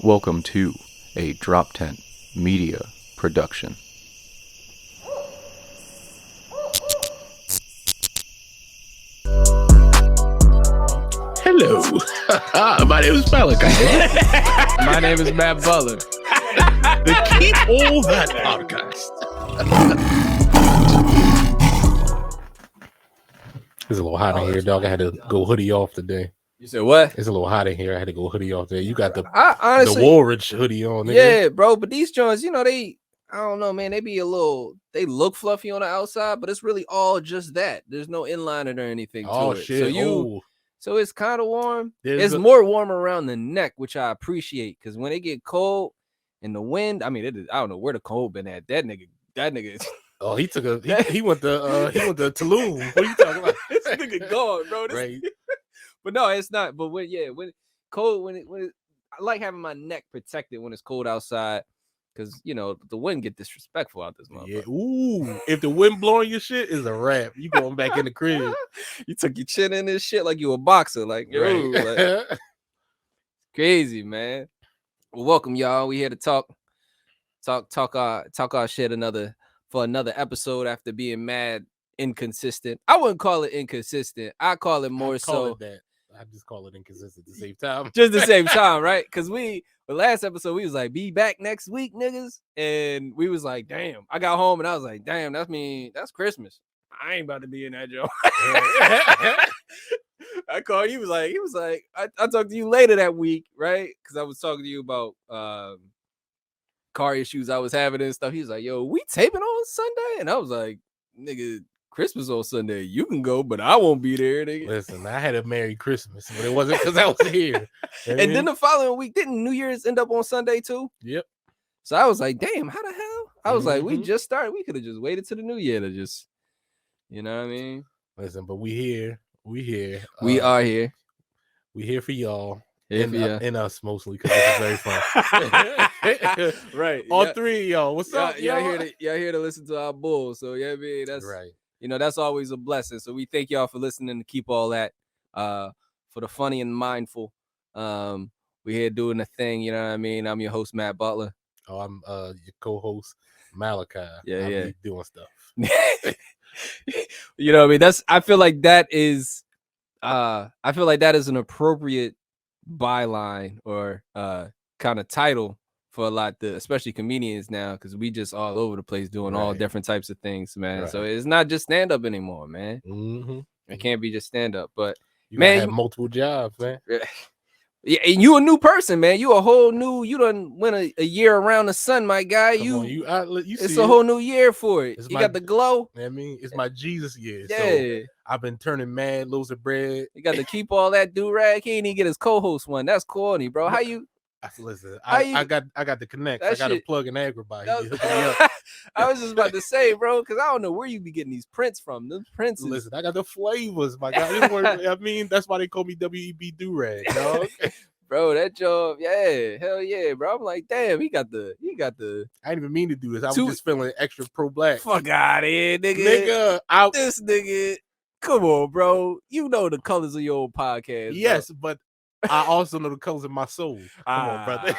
Welcome to a DropTent Media production. Hello, my name is Malakiah. My name is Matt Butler. The Keep All That podcast. It's a little hot in here, dog. I had to go hoodie off today. You said what? It's a little hot in here. I had to go hoodie off today. You got the honestly, Woolrich hoodie on, nigga. Yeah, bro. But these joints, you know, I don't know, man. They look fluffy on the outside, but it's really all just that. There's no inliner or anything to it. Shit. So it's kind of warm. It's more warm around the neck, which I appreciate, because when it get cold and the wind, I mean, I don't know where the cold been at. That nigga. Oh, he went to Tulum. What are you talking about? This nigga gone, bro. Right. But no, it's not. But when I like having my neck protected when it's cold outside, because you know the wind get disrespectful out this motherfucker. Yeah. Ooh, if the wind blowing your shit, is a wrap. You going back in the crib. You took your chin in this shit like you a boxer, like, right. Like crazy, man. Well, welcome y'all. We here to talk our shit for another episode after being mad inconsistent. I wouldn't call it inconsistent. I call it more so that. I just call it inconsistent at the same time. Just the same time, right? Because the last episode, we was like, be back next week, niggas. And we was like, damn. I got home and I was like, damn, that's Christmas. I ain't about to be in that joke. I called. He was like, I talked to you later that week, right? Because I was talking to you about car issues I was having and stuff. He was like, yo, we taping on Sunday? And I was like, nigga, Christmas on Sunday, you can go, but I won't be there, nigga. Listen, I had a Merry Christmas, but it wasn't because I was here. And then the following week, didn't New Year's end up on Sunday too? Yep. So I was like, damn, how the hell? I was like, we just started. We could have just waited to the new year to just, you know what I mean? Listen, but we here. We here. We are here. We here for y'all. And us mostly, because it's very fun. Right. All three of y'all. What's up? Y'all here to listen to our bull. So yeah, man, that's right. You know, that's always a blessing. So we thank y'all for listening to Keep All That. For the funny and mindful. We here doing the thing, you know what I mean? I'm your host, Matt Butler. Oh, I'm your co-host, Malachi. Yeah. Doing stuff. You know what I mean? I feel like that is an appropriate byline or kind of title for a lot, especially comedians now, because we just all over the place doing all different types of things, man. Right. So it's not just stand up anymore, man. Mm-hmm. It can't be just stand up, but you have multiple jobs, man. Yeah, and you a new person, man. You a whole new. You done went a year around the sun, my guy. It's a whole new year for it. You got the glow. I mean, it's my Jesus year. Yeah, so I've been turning mad loaves of bread. You got to keep all that do rag. He ain't even get his co-host one. That's corny, bro. How you? Listen, I got the connect. I got to plug in Agrabah. I was just about to say, bro, because I don't know where you be getting these prints from. Those prints. Listen, I got the flavors, my guy. I mean, that's why they call me WEB Do-Rag, dog. Bro, that job, yeah, hell yeah, bro. I'm like, damn, he got the. I didn't even mean to do this. I was just feeling extra pro-black. Fuck out of here, nigga. This nigga. Come on, bro. You know the colors of your old podcast. Yes, but I also know the colors of my soul. Come on, brother.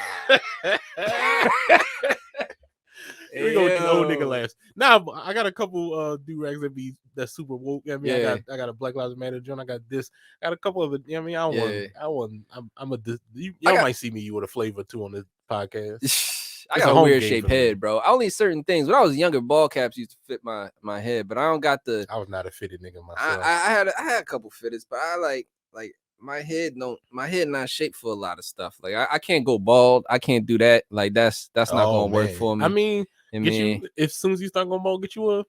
We go with the old nigga last. Now I got a couple do-rags that's super woke. I mean, I got a Black Lives Matter joint. I got this. I got a couple of it. I mean, y'all might see me with a flavor too on this podcast. I got a weird shaped head, bro. Only certain things. When I was younger, ball caps used to fit my head, but I don't got the. I was not a fitted nigga myself. I had a couple fitteds, but I like my head not shaped for a lot of stuff. Like I can't go bald. I can't do that. Like that's not gonna work for me. I mean, as soon as you start going bald, get you a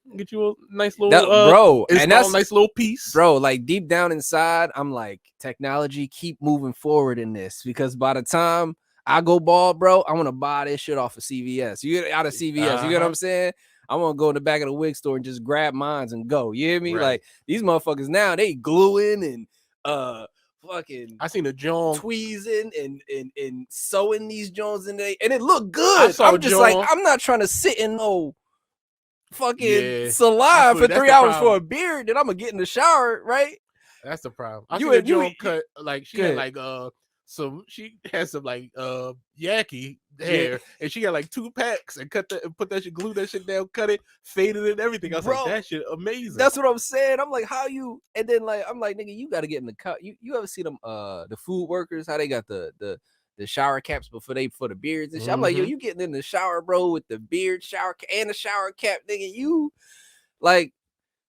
nice little bro, and that's a nice little piece, bro. Like deep down inside, I'm like, technology, keep moving forward in this, because by the time I go bald, bro, I want to buy this shit off of CVS. You get out of CVS, you get what I'm saying? I want to go in the back of the wig store and just grab mines and go. You hear me? Right. Like these motherfuckers now, they gluing and fucking I seen a John tweezing and sewing these Jones in there, and it looked good. I'm just like, I'm not trying to sit in no fucking salon for 3 hours for a beard, then I'm gonna get in the shower, right? That's the problem. I seen a John cut like she had like some. She has some like Yaki hair, and she got like 2 packs and put that shit, glue that shit down, cut it, faded it, and everything. I was like, that shit amazing. That's what I'm saying. I'm like, how you? And then like I'm like, nigga, you got to get in the cut. You ever see them the food workers how they got the shower caps for the beards and shit? I'm like, yo, you getting in the shower, bro, with the beard shower and the shower cap, nigga. You like,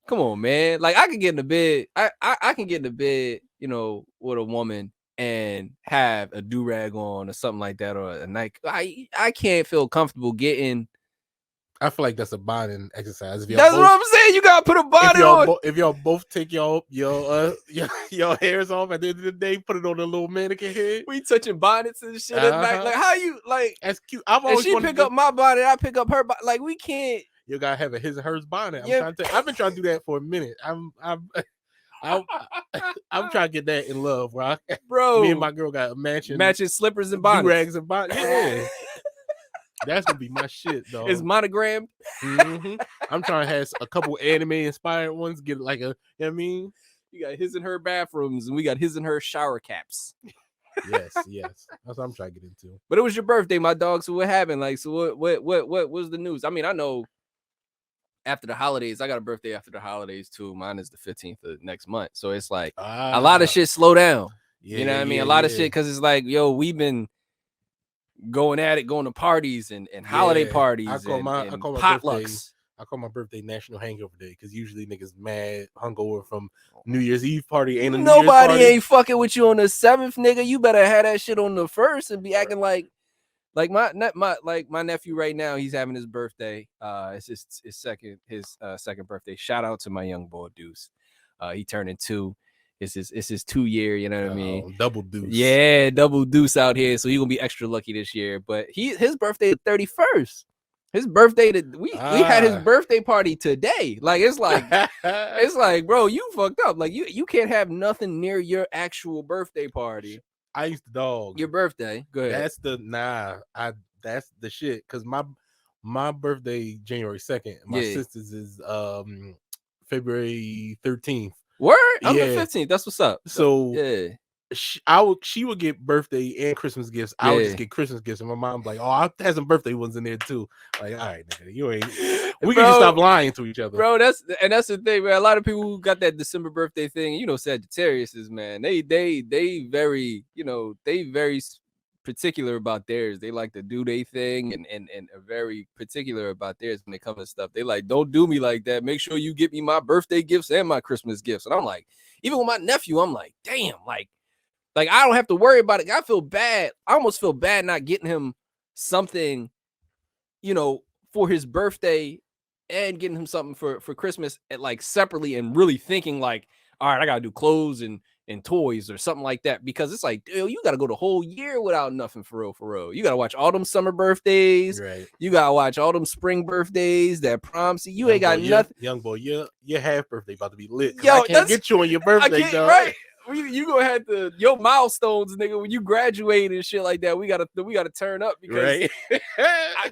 come on, man. Like I can get in the bed. I can get in the bed, you know, with a woman and have a do-rag on or something like that, or a Nike. I can't feel comfortable getting. I feel like that's a bonding exercise. That's what I'm saying. You gotta put a bonnet on. If y'all both take your hairs off at the end of the day, put it on a little mannequin head. We touching bonnets and shit at night. Like how you like? That's cute. I've always she pick up my bonnet, I pick up her bonnet. Like we can't. You gotta have a his and hers bonnet. I've been trying to do that for a minute. I'm trying to get that in love, bro. Me and my girl got matching slippers and bonnets, rags and bonnets. Yeah. That's gonna be my shit, dog. It's monogrammed. Mm-hmm. I'm trying to have a couple anime inspired ones. Get like a, you know what I mean? You got his and her bathrooms, and we got his and her shower caps. Yes. That's what I'm trying to get into. But it was your birthday, my dog. So what happened? Like, so what was the news? I mean, I know. After the holidays, I got a birthday after the holidays too. Mine is the 15th of next month. So it's like a lot of shit slow down. You know what I mean? A lot of shit because it's like, yo, we've been going at it, going to parties and holiday parties and potlucks. I call my birthday National Hangover Day because usually niggas mad hungover from New Year's Eve party. Ain't nobody ain't fucking with you on the 7th, nigga. You better have that shit on the 1st and be acting like my nephew right now. He's having his birthday. It's his second birthday. Shout out to my young boy Deuce. He turning 2. It's his 2 year. You know what I mean? Double Deuce. Yeah, double Deuce out here. So he's gonna be extra lucky this year. But his birthday the 31st. His birthday we had his birthday party today. Like it's like bro, you fucked up. Like you can't have nothing near your actual birthday party. I used to dog your birthday. Go ahead. That's the shit. Cause my birthday January 2nd. My sister's is February 13th. Word? I'm the 15th. That's what's up. So yeah. She would get birthday and Christmas gifts. I would just get Christmas gifts, and my mom's like, "Oh, I had some birthday ones in there too." Like, all right, nigga, you ain't. We can just stop lying to each other, bro. That's the thing, man. A lot of people who got that December birthday thing, you know, Sagittariuses, man. They very, you know, they very particular about theirs. They like to do their thing and are very particular about theirs when it comes to stuff. They like, don't do me like that. Make sure you get me my birthday gifts and my Christmas gifts. And I'm like, even with my nephew, I'm like, damn, like I don't have to worry about it. I feel bad. I almost feel bad not getting him something, you know, for his birthday and getting him something for Christmas at like separately and really thinking like, all right, I gotta do clothes and toys or something like that, because it's like, dude, you gotta go the whole year without nothing for real. You gotta watch all them summer birthdays, right? You gotta watch all them spring birthdays, that prom. See, you ain't got nothing. Young boy, your half birthday about to be lit. Yo, I can't get you on your birthday, dog. Right? You gonna have to your milestones, nigga. When you graduate and shit like that, we gotta turn up because right? I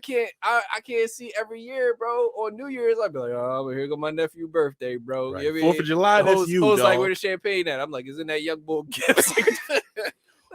can't see every year, bro. On New Year's, I'd be like, oh, here go my nephew's birthday, bro. Right. 4th of July, that's you, dog. Like, where the champagne at? I'm like, isn't that young boy gifts?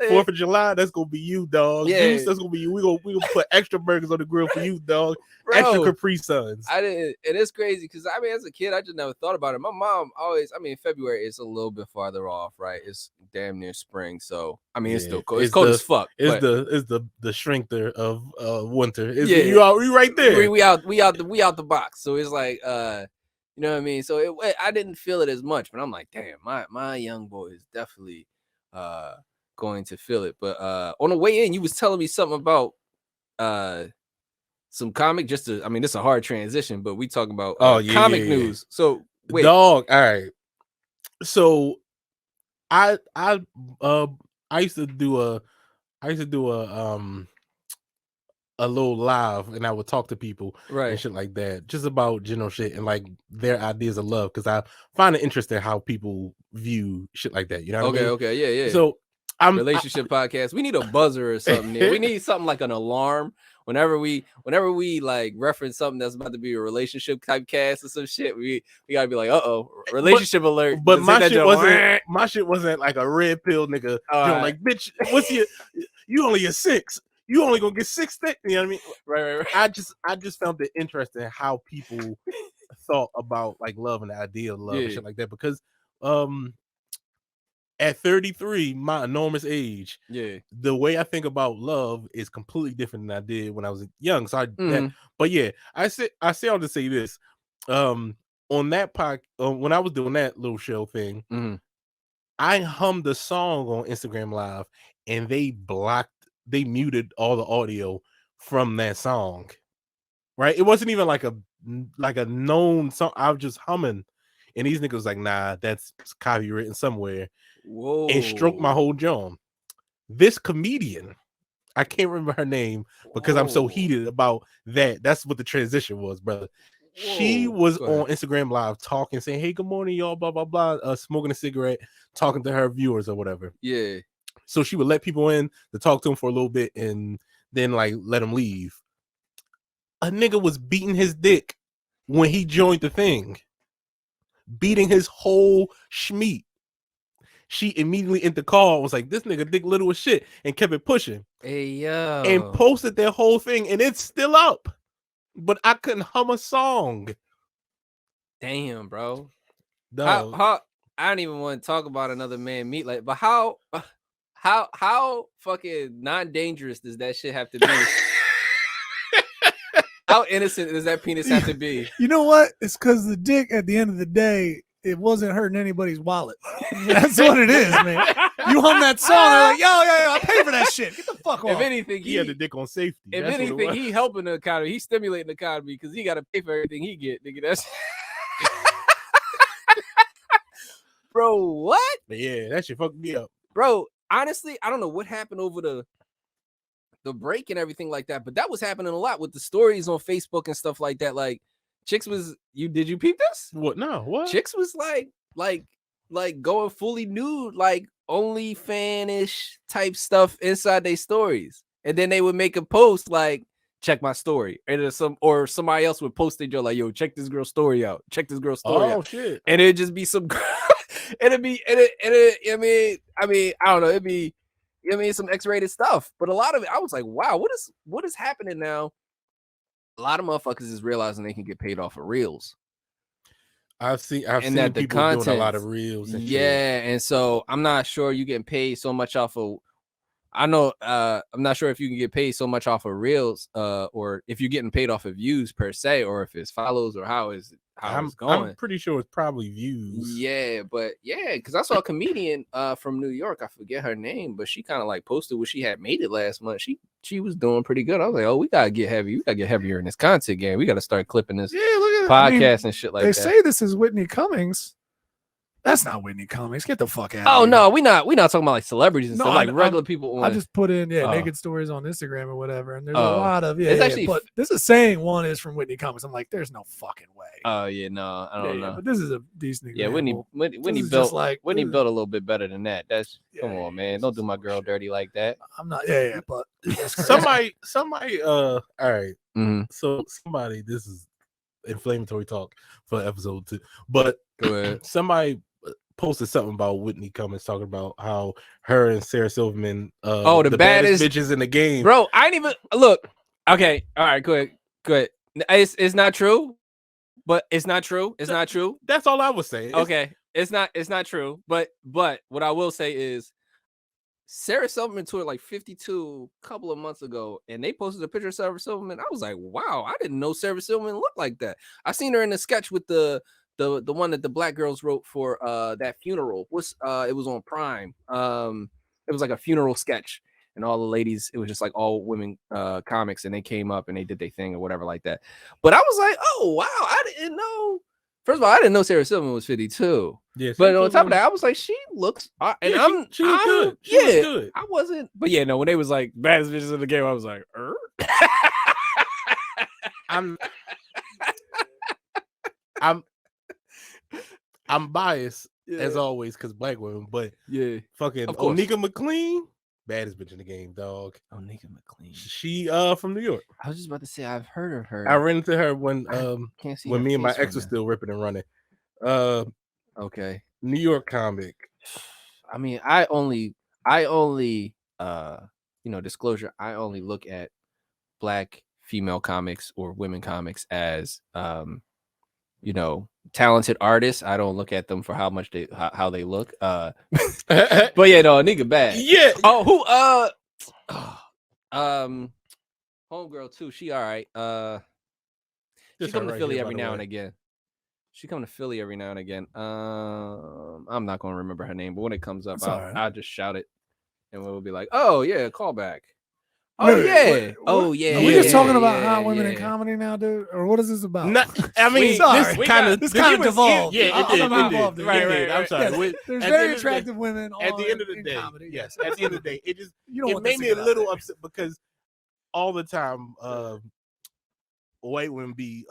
4th of July, that's gonna be you, dog. Yeah. Juice, that's gonna be you. We gonna put extra burgers on the grill for you, dog. Bro, extra Capri Suns. I didn't, and it's crazy because I mean, as a kid, I just never thought about it. My mom always, I mean, February is a little bit farther off, right? It's damn near spring, so I mean, it's still cold. It's cold as fuck. It's the shrinkter of winter. You right there. We out the box. So it's like, you know what I mean. So I didn't feel it as much, but I'm like, damn, my young boy is definitely going to feel it. But on the way in, you was telling me something about some comic. This is a hard transition, but we talking about comic news. So wait, dog. All right. So I used to do a little live, and I would talk to people and shit like that, just about general shit and like their ideas of love, because I find it interesting how people view shit like that. You know what I mean? Okay, yeah. So relationship podcast. We need a buzzer or something. We need something like an alarm. Whenever we like reference something that's about to be a relationship type cast or some shit, we gotta be like, relationship alert. But my shit wasn't like a red pill nigga. Right. Like, bitch, you only a 6. You only gonna get 6 thick. You know what I mean? Right. I just found it interesting how people thought about like love and the idea of love and shit like that, because at 33, my enormous age, the way I think about love is completely different than I did when I was young. So but yeah, I say all to say this. On that when I was doing that little show thing, I hummed a song on Instagram Live, and they muted all the audio from that song. Right? It wasn't even like a known song. I was just humming, and these niggas was like, nah, that's copywritten somewhere. Whoa. And stroked my whole jaw. This comedian, I can't remember her name because I'm so heated about that. That's what the transition was, brother. She was on Instagram Live talking, saying, hey, good morning, y'all, blah, blah, blah, smoking a cigarette, talking to her viewers or whatever. Yeah. So she would let people in to talk to them for a little bit and then like let them leave. A nigga was beating his dick when he joined the thing. Beating his whole schmeat. She immediately in the call was like, this nigga dick little as shit, and kept it pushing. Hey, yo. And posted their whole thing, and it's still up. But I couldn't hum a song. Damn, bro. Dog. How I don't even want to talk about another man meat like, but how fucking non-dangerous does that shit have to be? How innocent does that penis have to be? You know what? It's because the dick at the end of the day, it wasn't hurting anybody's wallet. That's what it is, man. You hum that song, they're like, yo, I pay for that shit. Get the fuck off. If anything, he had the dick on safety. If anything, he helping the economy. He's stimulating the economy because he got to pay for everything he get, nigga. That's bro. What? But yeah, that shit fucked me up, bro. Honestly, I don't know what happened over the break and everything like that, but that was happening a lot with the stories on Facebook and stuff like that. Like, chicks was did you peep this? What? No, what? Chicks was like going fully nude, like OnlyFans-ish type stuff inside their stories, and then they would make a post like, check my story, and somebody else would post it, like, yo, check this girl's story out, check this girl's story out. Shit. And it'd just be some I mean, I don't know, it'd be some X-rated stuff, but a lot of it, I was like, wow, what is happening now? A lot of motherfuckers is realizing they can get paid off of reels. I've seen people doing a lot of reels and shit. And so I'm not sure you getting paid so much off of, I know I'm not sure if you can get paid so much off of reels, or if you're getting paid off of views per se, or if it's follows, or how it's going. I'm pretty sure it's probably views. Yeah, but because I saw a comedian from New York, I forget her name, but she kind of like posted what she had made it last month. She was doing pretty good. I was like, oh, we gotta get heavy. We gotta get heavier in this content game. We gotta start clipping this podcast and shit like that. They say this is Whitney Cummings. That's not Whitney Cummings. Get the fuck out. Oh no, we not talking about like celebrities and stuff, like regular people. I just put in naked stories on Instagram or whatever, and there's a lot of but this is saying one is from Whitney Cummings. I'm like, there's no fucking way. Oh yeah, no, I don't know. But this is a decent example. Whitney built a little bit better than that. That's come on, man. Don't do my girl dirty like that. I'm not. But somebody. All right. Mm-hmm. So somebody. This is inflammatory talk for episode 2, but go ahead. Somebody posted something about Whitney Cummings talking about how her and Sarah Silverman the baddest bitches in the game. Bro, I ain't even look. Okay, all right, go ahead. It's not true, but it's not true. It's not true. That's all I was saying. Okay, it's not true. But what I will say is Sarah Silverman toured like 52 a couple of months ago, and they posted a picture of Sarah Silverman. I was like, wow, I didn't know Sarah Silverman looked like that. I seen her in the sketch with the one that the Black girls wrote for that funeral. It was on Prime. It was like a funeral sketch, and all the ladies, it was just like all women comics, and they came up and they did their thing or whatever like that. But I was like, oh wow, I didn't know. First of all, I didn't know Sarah Silverman was 52. Yeah, but on top of that, I was like, she looks, and she looks good. She looks good. I wasn't, but yeah, no. When they was like baddest bitches in the game, I was like, I'm biased as always, because black women. But fucking of course. Onika McLean, baddest bitch in the game, dog. Onika McLean. She from New York. I was just about to say I've heard of her. I ran into her when me and my ex was still ripping and running. Okay. New York comic. I mean, I only disclosure, I only look at black female comics or women comics as talented artists. I don't look at them for how they look. But yeah, no, nigga bad. Yeah. Oh, homegirl too. She all right. She come to Philly every now and again. I'm not gonna remember her name, but when it comes up, I'll just shout it, and we'll be like, "Oh yeah, call back." Wait. Oh yeah. Are we just talking about hot women in comedy now, dude? Or what is this about? I mean, this kind of devolved. Yeah, it did. Right. I'm sorry. There's very attractive women at the end of the day. Comedy. Yes, at the end of the day, it made me a little upset because all the time white women be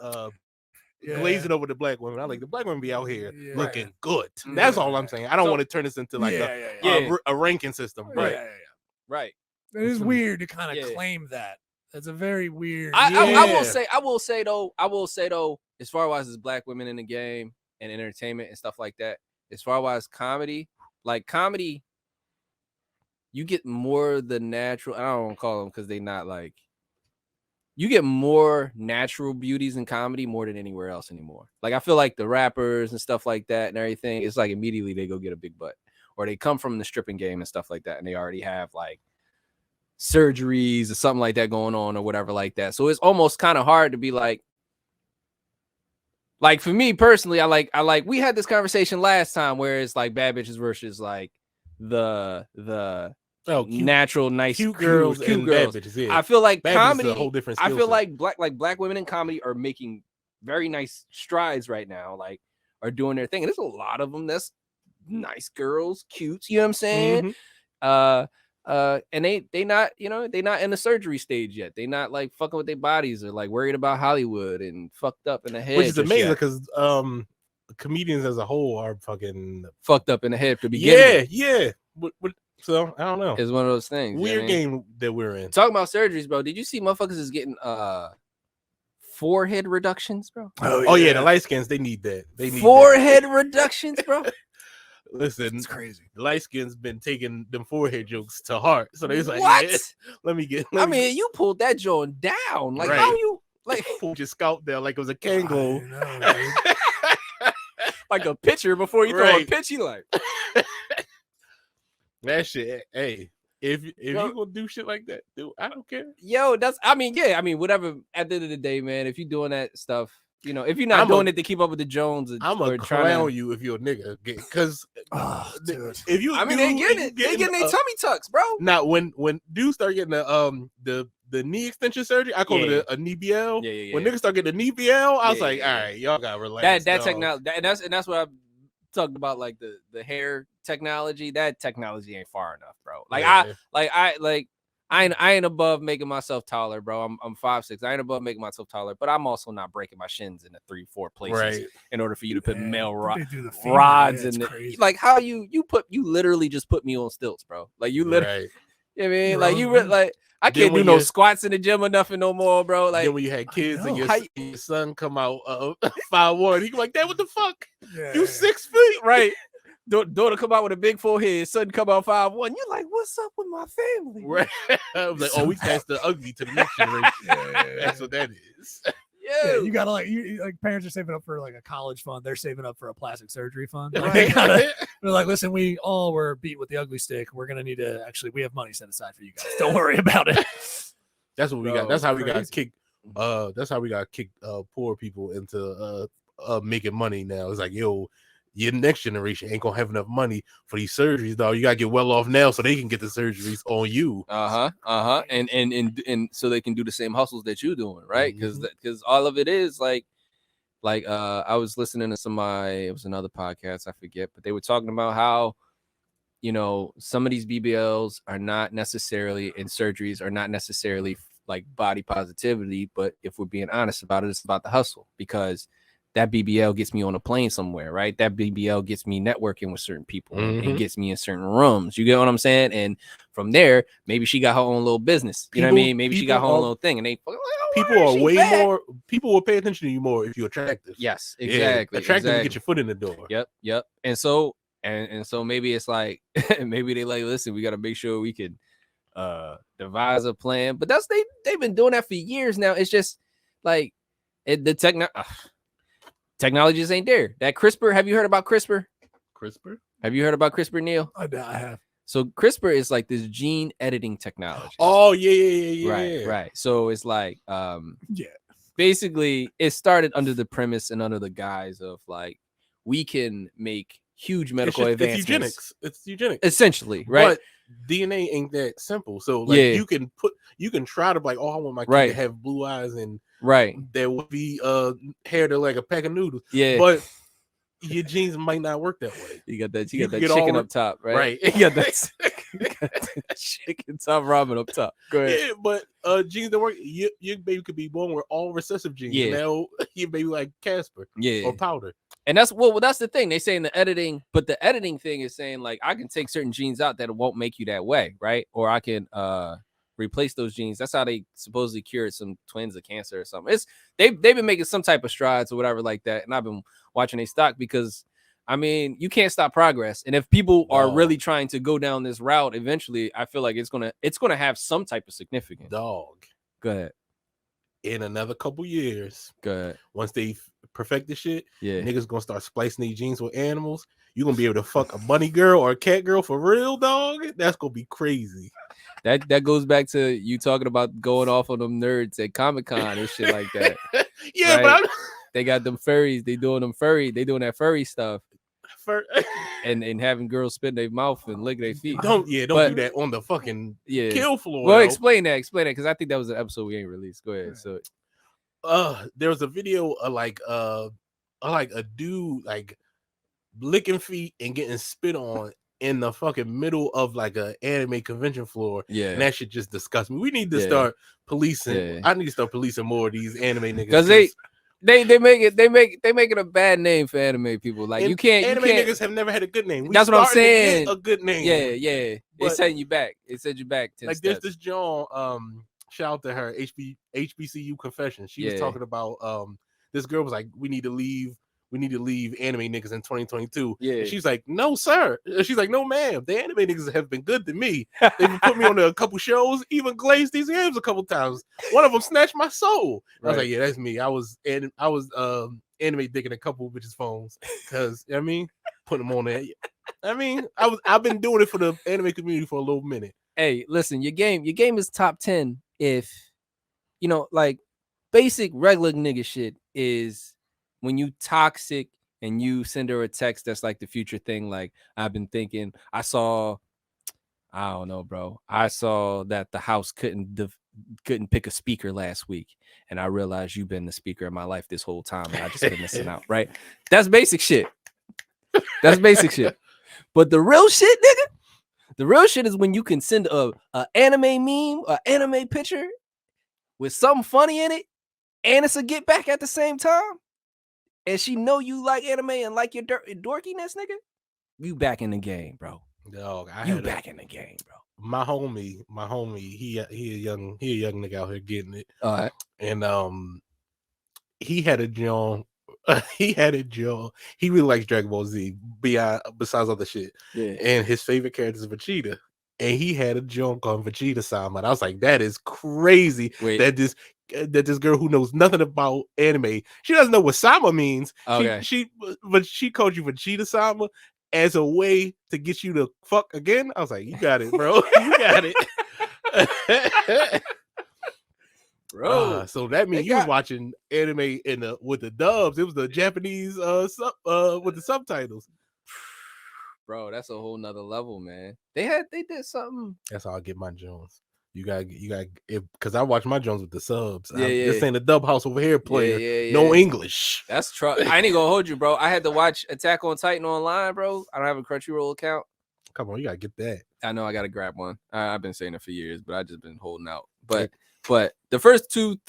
glazing over the black women. I like the black women be out here looking good. That's all I'm saying. I don't want to turn this into like a ranking system. Right. It is weird to kind of claim that. That's a very weird. I will say though, as far as black women in the game and entertainment and stuff like that, as far as comedy, you get more the natural. I don't want to call them because they not like. You get more natural beauties in comedy more than anywhere else anymore. Like I feel like the rappers and stuff like that and everything, it's like immediately they go get a big butt, or they come from the stripping game and stuff like that, and they already have like surgeries or something like that going on or whatever like that. So it's almost kind of hard to be like for me personally, I like we had this conversation last time where it's like bad bitches versus like the natural nice cute girls cute and girls. Bad bitches, yeah. I feel like bad comedy is a whole different I feel set. like black women in comedy are making very nice strides right now, like are doing their thing, and there's a lot of them that's nice girls, cute, you know what I'm saying? And they not they not in the surgery stage yet. They not like fucking with their bodies or like worried about Hollywood and fucked up in the head, which is amazing because comedians as a whole are fucking fucked up in the head to begin with. So I don't know, it's one of those things, weird game that we're in. Talking about surgeries, bro, did you see motherfuckers is getting forehead reductions, bro? Oh yeah, the light skins, they need that. They need forehead reductions, bro. Listen, it's crazy. The light skin's been taking them forehead jokes to heart. So they was like, what? Yeah, let me you pulled that joint down. Like, how you like pulled your scalp down like it was a kangaroo. Like a pitcher before you throw a pitch, you like that shit. Hey, if you gonna do shit like that, dude, I don't care. Yo, whatever. At the end of the day, man, if you're doing that stuff, if you're not doing it to keep up with the Jones, I'm gonna clown you if you're a nigga, because if you, they getting their tummy tucks, bro. Now, when dudes start getting the knee extension surgery, I call it a knee BL. When niggas start getting the knee BL, I was like, all right, y'all gotta relax. That technology, and that's what I've talked about, like the hair technology. That technology ain't far enough, bro. I ain't above making myself taller, bro. I'm 5'6". I ain't above making myself taller, but I'm also not breaking my shins in the 3-4 places in order for you to put male rods in the, like how you literally just put me on stilts, bro. Like you literally, I mean, like you like I can't do no squats in the gym or nothing no more, bro. Like then when you had kids and your son come out 5'1", he like, "Dad, what the fuck? You 6 feet, right?" Daughter come out with a big forehead, son come out 5'1". You're like, what's up with my family? Right. I was like, we passed the ugly to the next generation. That's what that is. Yeah, you gotta like parents are saving up for like a college fund. They're saving up for a plastic surgery fund. Like, they're like, listen, we all were beat with the ugly stick. We're gonna need to we have money set aside for you guys. Don't worry about it. That's what we got. That's how we got kicked. That's how we got kicked poor people into making money now. It's like, yo, your next generation ain't gonna have enough money for these surgeries, dog. You gotta get well off now so they can get the surgeries on you. And so they can do the same hustles that you're doing, right? Because all of it is like I was listening to it was another podcast, I forget, but they were talking about how some of these BBLs are not necessarily, and surgeries are not necessarily like body positivity, but if we're being honest about it, it's about the hustle, because that BBL gets me on a plane somewhere, right? That BBL gets me networking with certain people and gets me in certain rooms. You get what I'm saying? And from there, maybe she got her own little business. You know what I mean? Maybe she got her own little thing, and they people are way more. People will pay attention to you more if you're attractive. Yes, exactly. Yeah, attractive to get your foot in the door. Yep. And so maybe it's like maybe they like, listen, we got to make sure we can devise a plan. But they've been doing that for years now. It's just like technology just ain't there. That CRISPR, have you heard about CRISPR? Have you heard about CRISPR, Neil? I have. So CRISPR is like this gene editing technology. Oh, yeah. Right. So it's like basically it started under the premise and under the guise of like we can make huge medical advancements. It's eugenics. Essentially, right? But DNA ain't that simple. So like you can try to like, oh, I want my kid to have blue eyes and there would be hair to like a pack of noodles. Yeah. But your genes might not work that way. You got that chicken up top, right? Right. You got that chicken top ramen up top. Go ahead. Yeah, but genes that work, your baby could be born with all recessive genes. Yeah. Now your baby like Casper or Powder. And that's the thing. They say in the editing, but the editing thing is saying like I can take certain genes out that won't make you that way, right? Or I can replace those genes. That's how they supposedly cured some twins of cancer or something. They've been making some type of strides or whatever like that. And I've been watching their stock because I mean you can't stop progress. And if people are really trying to go down this route, eventually I feel like it's gonna have some type of significance. Go ahead. In another couple years, once they perfect the shit, niggas gonna start splicing these genes with animals. You gonna be able to fuck a bunny girl or a cat girl for real, dog. That's gonna be crazy. That goes back to you talking about going off on them nerds at Comic-Con and shit like that. But they got them furries. They doing that furry stuff. And having girls spit in their mouth and lick their feet. Don't do that on the fucking kill floor. Well, explain that because I think that was an episode we ain't released. Go ahead. So there was a video of like a dude like licking feet and getting spit on in the fucking middle of like a anime convention floor. And that shit just disgusts me. We need to start policing. I need to start policing more of these anime niggas because they make it a bad name for anime people. Like you can't niggas have never had a good name. That's what I'm saying. A good name. Yeah. It's setting you back. It set you back 10 like steps. There's this John shout out to her HBCU confession. She was talking about this girl was like, we need to leave anime niggas in 2022. And she's like, no, sir. She's like, no, ma'am. The anime niggas have been good to me. They've put me on a couple shows, even glazed these games a couple times. One of them snatched my soul. I was like, yeah, that's me. I was anime dicking a couple of bitches' phones because I mean, putting them on there. I mean, I've been doing it for the anime community for a little minute. Hey, listen, your game is top 10 if you know, like basic regular nigga shit is when you toxic and you send her a text that's like the future thing. Like I've been thinking, I don't know, bro. I saw that the house couldn't pick a speaker last week, and I realized you've been the speaker of my life this whole time, and I just been missing out. Right? That's basic shit. But the real shit, nigga. The real shit is when you can send a anime meme, an anime picture with something funny in it, and it's a get back at the same time. And she know you like anime and like your dorkiness, nigga. You back in the game, bro. Dog, back in the game, bro. My homie, he a young nigga out here getting it. All right. And he had a John. He really likes Dragon Ball Z besides other shit. Yeah. And his favorite character is Vegeta. And he had a joke on Vegeta-sama. And I was like, that is crazy. That this girl who knows nothing about anime, she doesn't know what Sama means. Okay. But she called you Vegeta-sama as a way to get you to fuck again. I was like, you got it, bro. You got it. Bro, so that means you was watching anime with the dubs. It was the Japanese with the subtitles. Bro, that's a whole nother level, man. They did something. That's how I get my Jones. You got because I watch my Jones with the subs. Yeah. This ain't a dub house over here player. Yeah. No English. That's true. I ain't gonna hold you, bro. I had to watch Attack on Titan online, bro. I don't have a Crunchyroll account. Come on, you gotta get that. I know I gotta grab one. I've been saying it for years, but I just been holding out. But the first two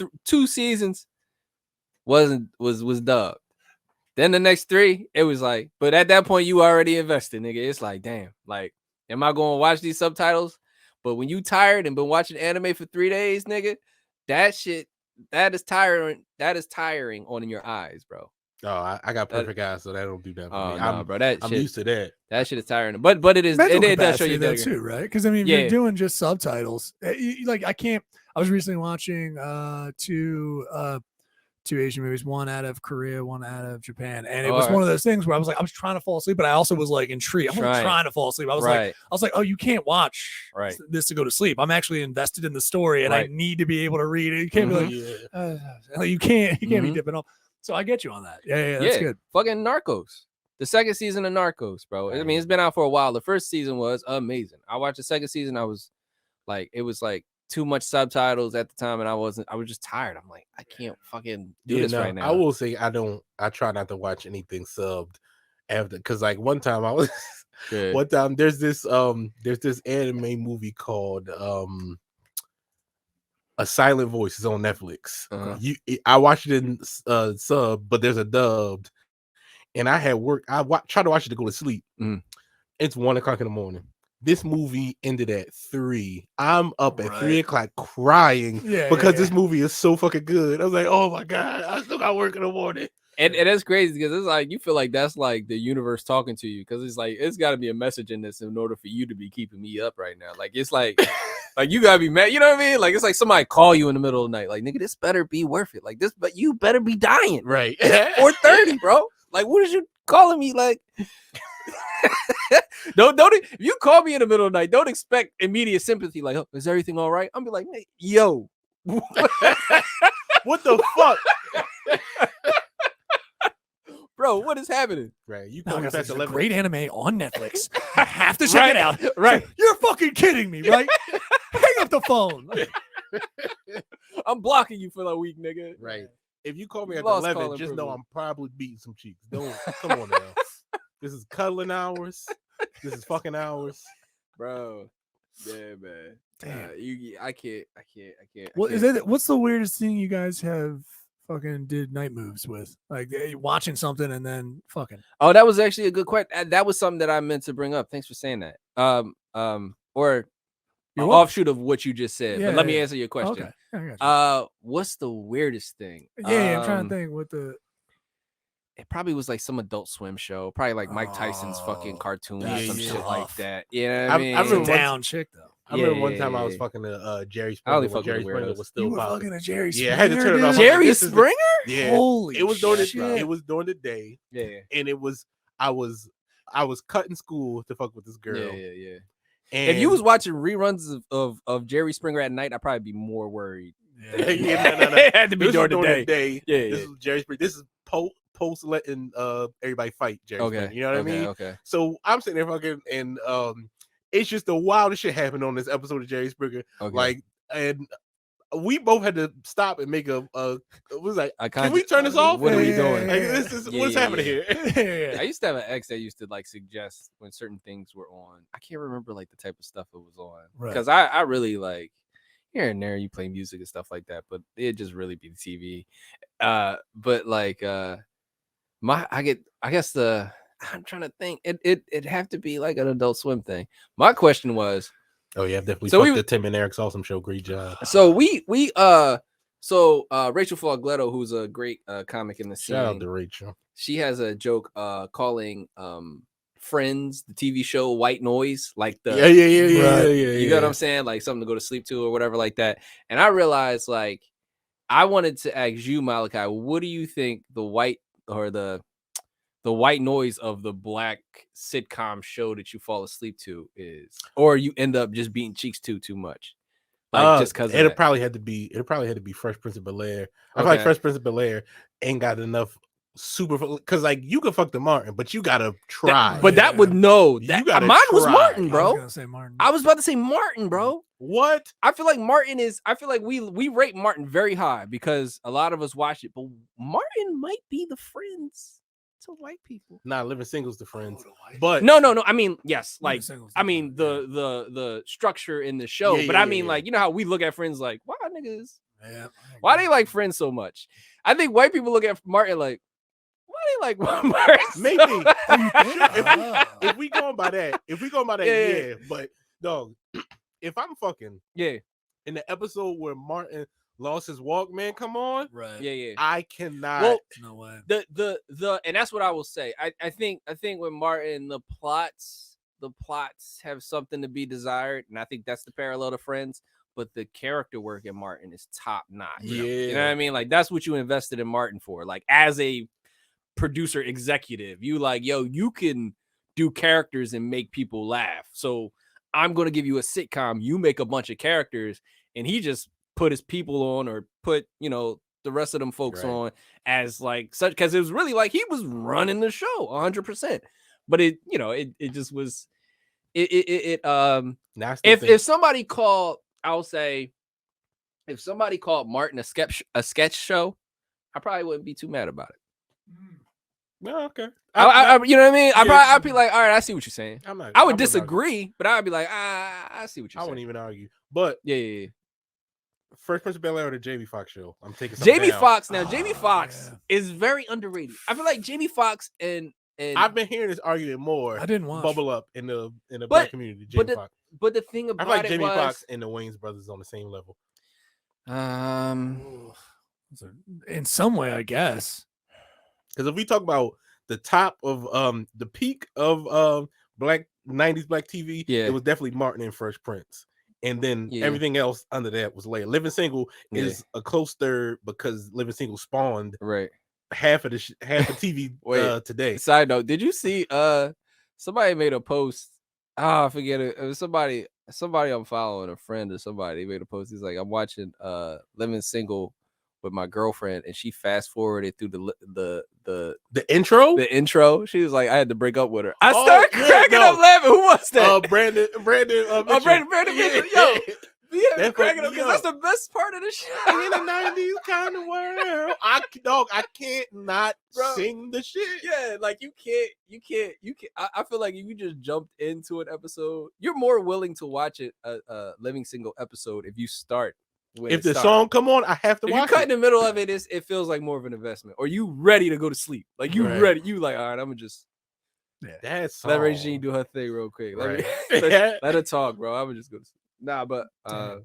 seasons was dubbed. Then the next 3, it was like, but at that point, you already invested, nigga. It's like, damn, like, am I going to watch these subtitles? But when you tired and been watching anime for 3 days, nigga, that is tiring on your eyes, bro. Oh, I got perfect eyes, so that don't do that for me. No, bro, I'm used to that. That shit is tiring. But it is, it does show you that too, right? Because I mean, if you're doing just subtitles, like I can't. I was recently watching two Asian movies, one out of Korea, one out of Japan, and it was one of those things where I was trying to fall asleep, but I also was like intrigued. I wasn't trying to fall asleep. I was like, oh, you can't watch this to go to sleep. I'm actually invested in the story, and I need to be able to read it. You can't be like, you can't be dipping off. So I get you on that. Yeah, that's good. Fucking Narcos. The second season of Narcos, bro. I mean, it's been out for a while. The first season was amazing. I watched the second season. I was like, it was like too much subtitles at the time, and I was just tired. I'm like, I can't fucking do this right now. I will say I try not to watch anything subbed after, because like one time there's this anime movie called A Silent Voice. Is on Netflix. I watched it in sub, but there's a dubbed, and I had work. Tried to watch it to go to sleep. It's 1 o'clock in the morning. This movie ended at 3. I'm up at 3 o'clock crying because this movie is so fucking good. I was like, oh my God, I still got work in the morning. And that's crazy because it's like you feel like that's like the universe talking to you, because it's like it's got to be a message in this in order for you to be keeping me up right now. Like it's like like you gotta be mad. You know what I mean? Like it's like somebody call you in the middle of the night. Like, nigga, this better be worth it. Like this, but you better be dying. Right. 4:30, bro. Like, what is you calling me? Like, don't if you call me in the middle of the night, don't expect immediate sympathy. Like, oh, is everything all right? I'm be like, hey, yo, what the fuck? Bro, what is happening? Right, you no, that's a great anime on Netflix. I have to check it out. Right, you're fucking kidding me, right? Hang up the phone. I'm blocking you for a week, nigga. Right. If you call me at 11, just know I'm probably beating some cheeks. Don't come on now. This is cuddling hours. This is fucking hours, bro. Yeah, man. Damn. I can't. What's the weirdest thing you guys have fucking did night moves with? Like watching something and then fucking. Oh, that was actually a good question. That was something that I meant to bring up. Thanks for saying that. Or an offshoot of what you just said. But let me answer your question. Okay. I got you. What's the weirdest thing? Yeah, I'm trying to think what the. It probably was like some Adult Swim show, probably like Mike Tyson's fucking cartoon or some shit like that. You know what I mean? I remember down chick though. I remember one time I was fucking Jerry Springer. Jerry Springer was still fucking a Jerry Springer. Yeah, I had to turn it off. Jerry Springer? Yeah. Holy it was during shit. It was during the day. Yeah. And it was I was cutting school to fuck with this girl. Yeah. And if you was watching reruns of Jerry Springer at night, I'd probably be more worried. No. It had to be during the day. Yeah. This is Jerry Springer. This is post letting everybody fight Jerry Springer. You know what I mean? Okay. So I'm sitting there fucking and it's just the wildest shit happened on this episode of Jerry Springer. Okay. Like, and we both had to stop and make it was like, can we turn this off? What are we doing? Like, what's happening here? I used to have an ex that used to like suggest when certain things were on. I can't remember like the type of stuff it was on because I really like here and there you play music and stuff like that, but it'd just really be the TV. But like I'm trying to think. It'd have to be like an Adult Swim thing. My question was, oh yeah, definitely. So the Tim and Eric's Awesome Show. Great job. So Rachel Fogletto, who's a great comic in the scene. Shout out to Rachel. She has a joke calling Friends, the TV show, white noise, like the yeah. You know what I'm saying? Like something to go to sleep to or whatever like that. And I realized like I wanted to ask you, Malachi, what do you think the white or the white noise of the black sitcom show that you fall asleep to is, or you end up just beating cheeks too much, like just because it'll probably had to be Fresh Prince of Bel-Air. I feel like Fresh Prince of Bel-Air ain't got enough super because like you can fuck the Martin, but you gotta try. That would know that mine was Martin, bro. I was about to say Martin, bro. What? I feel like Martin is. I feel like we rate Martin very high because a lot of us watch it, but Martin might be the Friends to white people. Not Living Singles to Friends, but no. I mean, yes, like I mean the structure in the show, but I mean like you know how we look at Friends like why niggas, why they like Friends so much? I think white people look at Martin like why they like Martin. Maybe. If we going by that, yeah. But dog, if I'm fucking in the episode where Martin lost his Walkman, come on, right. Yeah. I cannot. Well, no way. The and that's what I will say. I think with Martin, the plots have something to be desired, and I think that's the parallel to Friends. But the character work in Martin is top notch. Yeah. You know what I mean? Like that's what you invested in Martin for. Like as a producer executive, you like, yo, you can do characters and make people laugh. So I'm gonna give you a sitcom. You make a bunch of characters, and he just put his people on, or put the rest of them folks on as like such, because it was really like he was running the show 100%. But it just was if somebody called, I'll say, if somebody called Martin a sketch show, I probably wouldn't be too mad about it. No, okay. You know what I mean? I'd be like, all right, I see what you're saying. I would disagree, but I'd be like, I see what you're saying. I wouldn't even argue. But yeah. Fresh Prince of Bel-Air or the Jamie Foxx show? I'm taking Jamie Foxx. Now, Jamie Foxx is very underrated. I feel like Jamie Foxx and I've been hearing this argument more. I didn't watch. Bubble up in the black community. Jamie Foxx. But the thing about I feel like Jamie Foxx and the Wayans brothers on the same level. In some way, I guess. Because if we talk about the top of the peak of black 90s black TV, it was definitely Martin and Fresh Prince. And then everything else under that was later. Living Single is a close third because Living Single spawned half of TV today. Side note, did you see somebody made a post? I forget it. It was somebody I'm following, a friend or somebody made a post. He's like, I'm watching Living Single with my girlfriend, and she fast forwarded through the intro. The intro. She was like, I had to break up with her. I started cracking up laughing. Who was that? Brandon. Brandon. Yo. Yeah, cracking up because that's the best part of the show. In the 90s kind of world. I can't not sing the shit. Yeah, like you can't. I feel like if you just jumped into an episode, you're more willing to watch it a Living Single episode if you start. If the song come on, I have to watch it. If you cut in the middle of it, it fees like more of an investment. Or you ready to go to sleep. Like you ready. You like, all right, I'm going to just let Regine do her thing real quick. Let her talk, bro. I'm going to just go to sleep. Nah, but I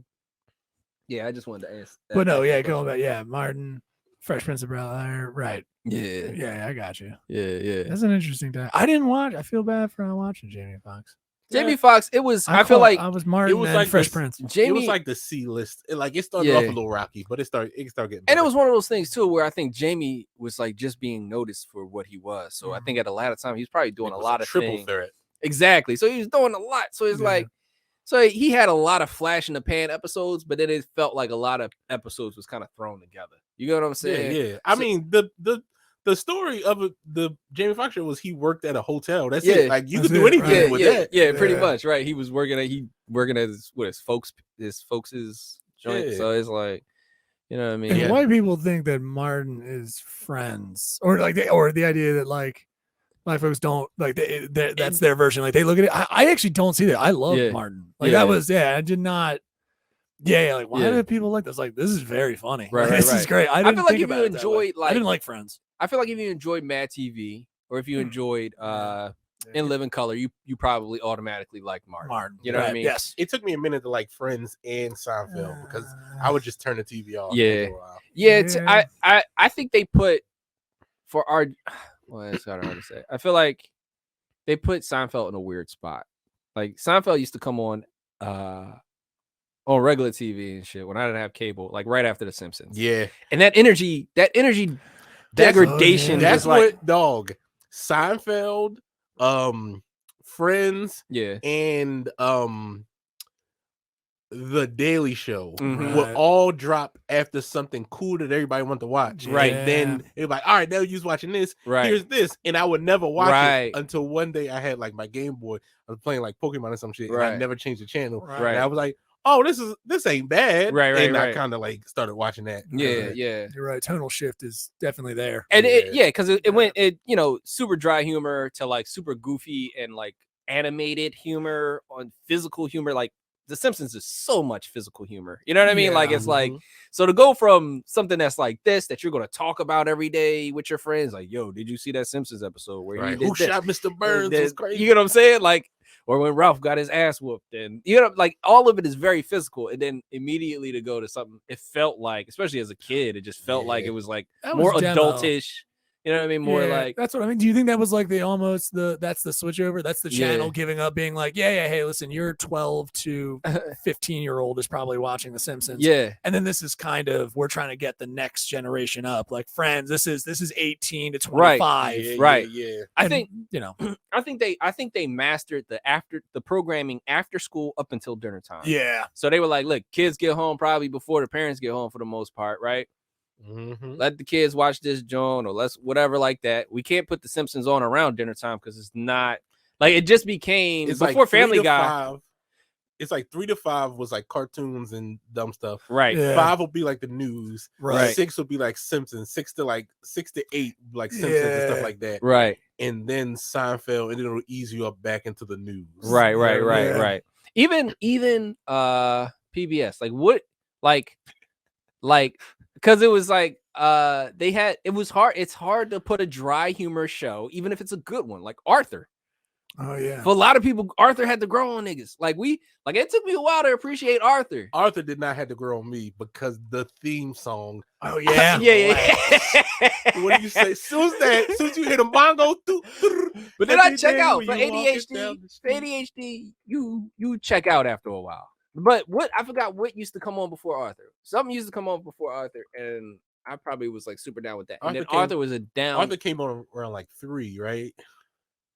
just wanted to ask. But no, going back. Yeah, Martin, Fresh Prince of Bel-Air. Right. Yeah, I got you. Yeah. That's an interesting time. I didn't watch. I feel bad for not watching Jamie Foxx. Jamie Foxx, it was. I feel like I was Martin. It was like Fresh Prince. It was like the C list. It started off a little rocky, but it started getting better. And it was one of those things too, where I think Jamie was like just being noticed for what he was. So I think at a lot of time he's probably doing a lot of triple threat. Exactly. So he was doing a lot. So it's like, so he had a lot of flash in the pan episodes, but then it felt like a lot of episodes was kind of thrown together. You get what I'm saying? Yeah. I mean the story of the Jamie Foxx show was he worked at a hotel. That's it. Like you could do anything with that. Yeah, pretty much. Right. He was working at his folks' joint. So it's like, you know what I mean? And white people think that Martin is Friends, or the idea that like black folks don't like that's their version. Like they look at it. I actually don't see that. I love Martin. Like that was I did not. Yeah, like why do people like this? Like this is very funny. Right, this is great. I feel like if you enjoyed, I didn't like Friends. I feel like if you enjoyed Mad TV, or if you enjoyed In Living Color, you probably automatically like Martin. You know what I mean? Yes. It took me a minute to like Friends and Seinfeld because I would just turn the TV off. I think they put for our. Well, that's kind of hard to say. I feel like they put Seinfeld in a weird spot. Like Seinfeld used to come on regular TV and shit when I didn't have cable, like right after The Simpsons. Yeah, and that energy degradation. That's what dog Seinfeld, Friends, and The Daily Show would all drop after something cool that everybody wanted to watch. Right. And then everybody, all right, now you're watching this. Right. Here's this. And I would never watch it until one day I had like my Game Boy. I was playing like Pokemon or some shit. And I never changed the channel. Right. And I was like, oh, this ain't bad. Right. And I kind of like started watching that. Yeah. You're right. Tonal shift is definitely there. And because it went super dry humor to like super goofy and like animated humor on physical humor, like The Simpsons is so much physical humor. You know what I mean? Yeah. Like, it's like, so to go from something that's like this, that you're going to talk about every day with your friends, like, yo, did you see that Simpsons episode where he did Who shot Mr. Burns? Was crazy. You know what I'm saying? Like, or when Ralph got his ass whooped, and you know, like all of it is very physical. And then immediately to go to something, it felt like, especially as a kid, it just felt like it was like more adultish. You know what I mean? More like, that's what I mean. Do you think that was like that's the switch over? That's the channel giving up, being like, hey, listen, your 12 to 15-year-old is probably watching The Simpsons. Yeah. And then this is kind of, we're trying to get the next generation up. Like Friends, this is 18 to 25. Right. Yeah. I think, you know, I think they mastered the programming after school up until dinner time. Yeah. So they were like, look, kids get home probably before the parents get home for the most part, right? Let the kids watch this joint, or let's whatever like that. We can't put The Simpsons on around dinner time because it's not like, it just became It's before like Family Guy. It's like 3 to 5 was like cartoons and dumb stuff. Right. Yeah. 5 will be like the news. Right. 6 will be like Simpsons. 6 to 8 like Simpsons and stuff like that. Right. And then Seinfeld, and it'll ease you up back into the news. Right. Even PBS, like what, like because it was like it's hard to put a dry humor show, even if it's a good one, like Arthur. Oh yeah. For a lot of people, Arthur had to grow on niggas. It took me a while to appreciate Arthur. Arthur did not have to grow on me because the theme song. Oh yeah. What do you say? Soon as you hear the bongo, but then I check out for ADHD. For ADHD, you check out after a while. But I forgot what used to come on before Arthur. Something used to come on before Arthur, and I probably was like super down with that. And then Arthur was a down. Arthur came on around like 3, right?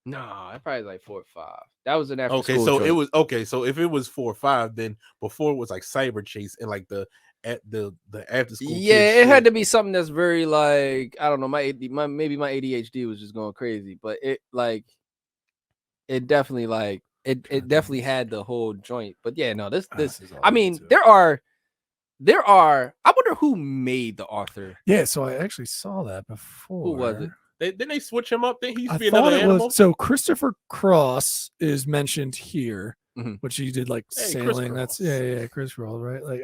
No, I probably like 4 or 5. That was an after okay. School So joint. it was okay. So if it was 4 or 5, then before it was like Cyber Chase and like the after school. Yeah, it had to be something that's very like, I don't know. Maybe my ADHD was just going crazy, but it definitely had the whole joint. But yeah, no, this I mean, there are. I wonder who made the Arthur. Yeah, so I actually saw that before. Who was it? Didn't they switch him up? Then he used to be I thought another it animal. was, so Christopher Cross is mentioned here, which he did like Hey, sailing. That's Chris Cross, right? Like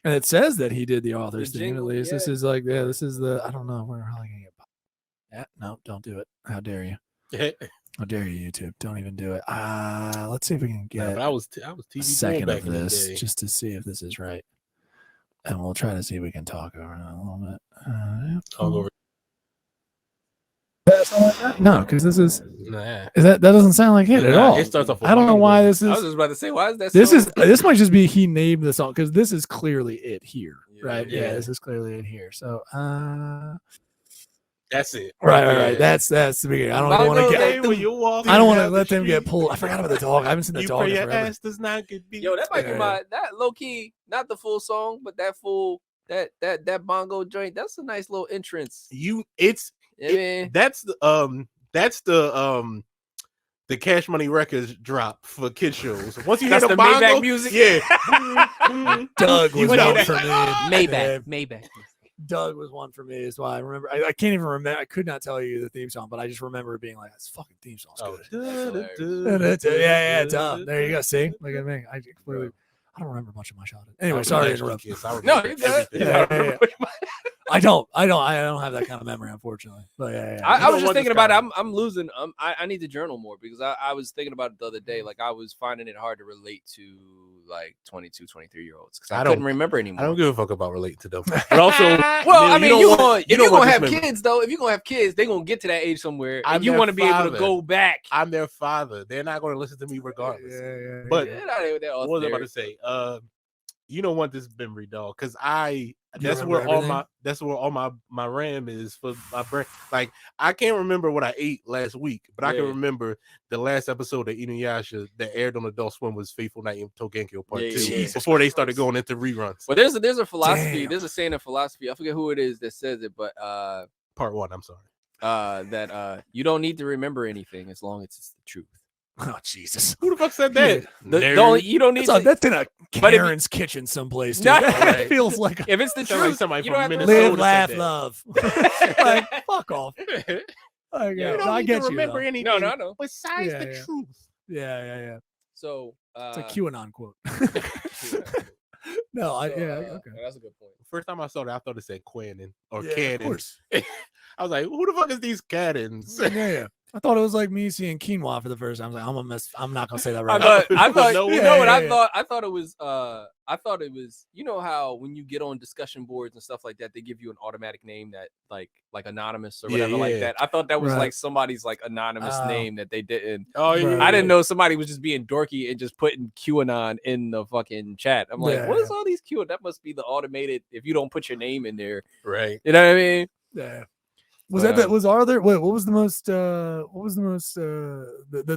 and it says that he did the author's theme at least. This is like, this is the, I don't know, we're probably gonna get no, don't do it. How dare you? How dare you, YouTube? Don't even do it. Let's see if we can get I was TV a second back of in the this day. just to see if this is right. And we'll try to see if we can talk over it a little bit. Talk over. No, because this is Nah. that doesn't sound like it at all. It starts off. I don't know why this I was is. just about to say, why is that? This might just be he named the song, because this is clearly it here, right? yeah. This is clearly it here. So That's it. right. That's the beginning. I don't even want to get. I don't want to let them get pulled. I forgot about the dog. I haven't seen the dog in Your forever. ass does not get beat. Yo, that might be that low key, not the full song, but that full that bongo joint. That's a nice little entrance. That's the Cash Money Records drop for kid shows. Once you hear That's the Maybach bongo music. Yeah. Doug was one for me. Maybach. Doug was one for me as well. I remember. I can't even remember. I could not tell you the theme song, but I just remember it being like, "This fucking theme song's good." Yeah, Tom. There you go. See, look at me. I don't remember much of my childhood. Anyway, sorry to interrupt. No, you're good. Yeah. I don't have that kind of memory, unfortunately. But I was just thinking about it. I'm losing. I need to journal more, because I was thinking about it the other day. Like, I was finding it hard to relate to like 22, 23-year-olds, because I couldn't remember anymore. I don't give a fuck about relating to them. But also, well, I mean, if you're gonna have memory. kids, though, if you're gonna have kids, they're gonna get to that age somewhere, I'm and you their want to be able to father. go back. I'm their father. They're not going to listen to me regardless. But what was I about to say? You don't want this memory, dog, because that's where all my RAM is for my brain. Like, I can't remember what I ate last week, but I can remember the last episode of Inuyasha that aired on Adult Swim was Faithful Night in Togenkyo Part 2 before they started going into reruns. Well, there's a philosophy. Damn. There's a saying of philosophy. I forget who it is that says it, but Part 1. I'm sorry. That you don't need to remember anything as long as it's the truth. Oh, Jesus. Who the fuck said that? You don't need that's in a Karen's kitchen someplace, dude. That feels like if it's the truth, somebody you from don't Minnesota live, laugh, love. Like, fuck off. You don't need to remember anything no. besides the truth. Yeah. So It's a QAnon quote. No, okay. That's a good point. First time I saw that, I thought it said Quanon or Yeah, of Cannons. course. I was like, who the fuck is these Cannons? Yeah. I thought it was like me seeing quinoa for the first time. I was like, I'm not gonna say that right. I thought No, you know what I yeah. thought? I thought it was you know how when you get on discussion boards and stuff like that, they give you an automatic name that like anonymous or whatever like that. I thought that was Right. like somebody's like anonymous name that they didn't. Oh yeah, Right. I didn't know somebody was just being dorky and just putting QAnon in the fucking chat. I'm like, what is all these QAnon? That must be the automated if you don't put your name in there. right. You know what I mean? Yeah. Was the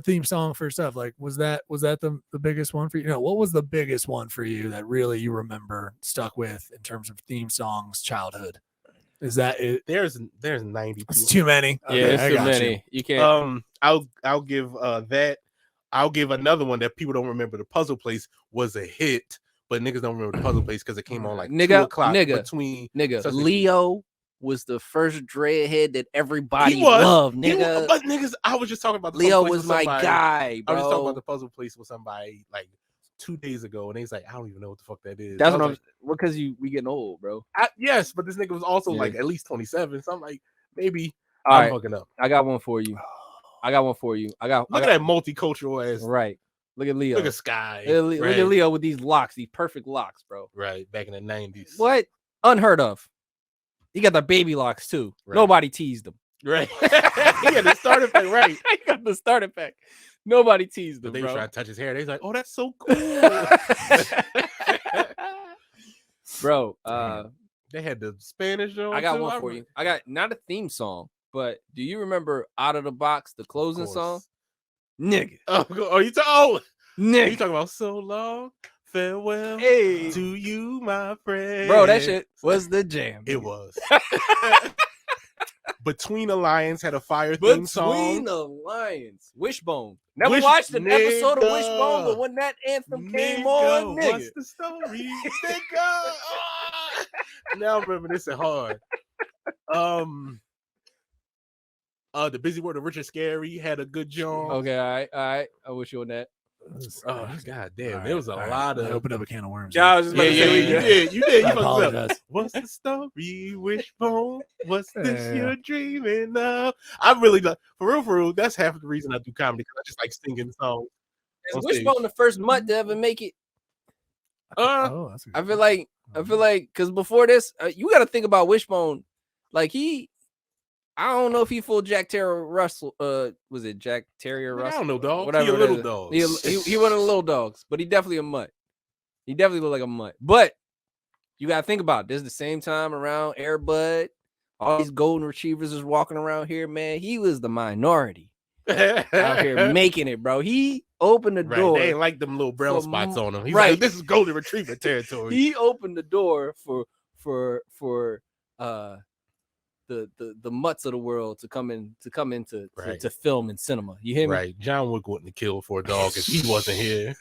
theme song for stuff? Like was that the biggest one for you? What was the biggest one for you that really you remember stuck with in terms of theme songs childhood? Is that it? There's 92. It's too many. Yeah, Okay, it's I too got many. You can't. I'll give that. I'll give another one that people don't remember. The Puzzle Place was a hit, but niggas don't remember the Puzzle Place because it came on like 2 o'clock between Leo was the first dreadhead that everybody loved, nigga. But niggas, I was just talking about the Leo Puzzle Place was my guy, bro. I was just talking about the Puzzle Place with somebody like 2 days ago, and he's like, I don't even know what the fuck that is. That's what I'm. Because we getting old, bro. Yes, but this nigga was also like at least 27. So I'm like, maybe I'm fucking up. I got one for you. Look at that multicultural ass. Right. Look at Leo. Look at Sky. Look at Leo with these locks, these perfect locks, bro. Right. Back in the 90s. What? Unheard of. He got the baby locks too. Right. Nobody teased him. Right. He had the starter pack, right. He got the starter pack. Nobody teased him. But they bro. try to touch his hair. They was like, oh, that's so cool. Bro, they had the Spanish on. I got one for you. I got not a theme song, but do you remember Out of the Box, the closing song? Nigga. Nigga. You talking about So Long? Farewell to you, my friend. Bro, that shit was the jam. It was. Between the Lions had a fire theme song. Between the Lions. Wishbone. Never watched an episode of Wishbone, but when that anthem came on, nigga. What's the story? Nigga. Now I'm reminiscing hard. The Busy World of Richard Scary had a good joint. Okay, all right. I wish you on that. Oh, god damn. There was a lot of. I opened up a can of worms. Yeah, I was just about to say, you did. You fucked up. What's the story, Wishbone? What's this you're dreaming of? I really like, for real, that's half of the reason I do comedy, because I just like singing songs. Is Wishbone the first mutt to ever make it? That's I feel like, because before this, you got to think about Wishbone. Like I don't know if he full Jack Terrier Russell. Was it Jack Terrier Russell? I don't know, dog. Whatever. He a little dog. He one of the little dogs, but he definitely a mutt. He definitely look like a mutt. But you gotta think about it. This is the same time around Air Bud. All these golden retrievers is walking around here, man. He was the minority out here making it, bro. He opened the door. They ain't like them little brown spots on him. He's like, this is golden retriever territory. He opened the door for the mutts of the world to come in to film and cinema. You hear me? Right. John Wick wouldn't have killed for a dog if he wasn't here.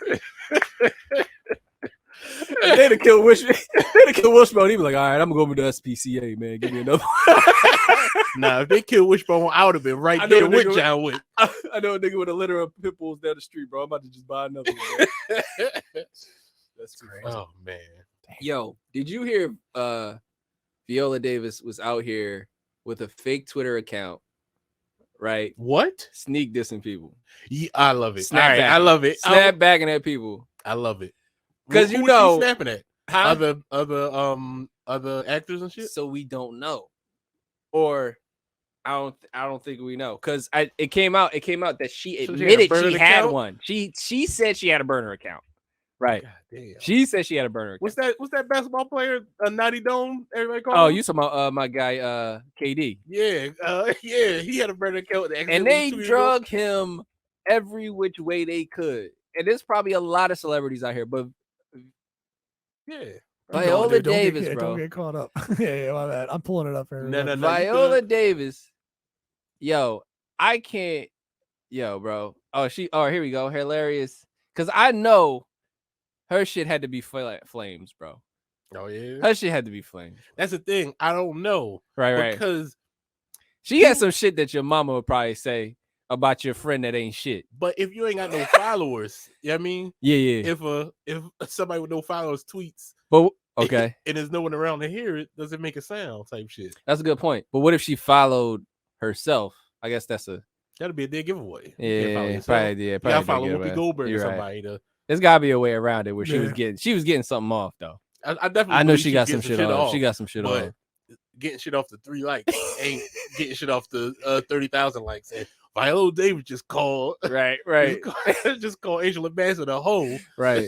They'd have killed Wishbone. He'd be like, all right, I'm gonna go over to SPCA, man. Give me another. Nah, if they killed Wishbone, I would have been right there with John Wick. I know a nigga with a litter of pit bulls down the street, bro. I'm about to just buy another one. That's crazy. Oh man. Yo, did you hear Viola Davis was out here with a fake Twitter account, right? What? Sneak dissing people. Yeah, I love it. I love it. Snap bagging at people. I love it. Because who was she snapping at? Huh? Other actors and shit. So we don't know, or I don't think we know, because it came out that she admitted she had one. She said she had a burner account. Right. God damn. She said she had a burner account. What's that basketball player? Naughty Dome? Everybody call him? You talking about my guy KD. Yeah. He had a burner account. And they drug him every which way they could. And there's probably a lot of celebrities out here, but yeah. Viola Davis, bro. Don't get caught up. yeah, my bad. I'm pulling it up here. No. Viola Davis. Yo, I can't. Yo, bro. Oh, here we go. Hilarious. Because I know her shit had to be flames, bro. Oh, yeah? Her shit had to be flames. That's the thing. I don't know. Right. Because she had some shit that your mama would probably say about your friend that ain't shit. But if you ain't got no followers, you know what I mean? Yeah. If somebody with no followers tweets, But okay, and there's no one around to hear it, does it make a sound type shit? that's a good point. But what if she followed herself? I guess That'd be a dead giveaway. Yeah, probably. You gotta follow Whoopi Goldberg or somebody. There's gotta be a way around it where she was getting something off though. I know she got some shit off. She got some shit off. Getting shit off the 3 likes ain't getting shit off the 30,000 likes. And Viola Davis just called. Right. just called Angela Bassett a hoe. Right.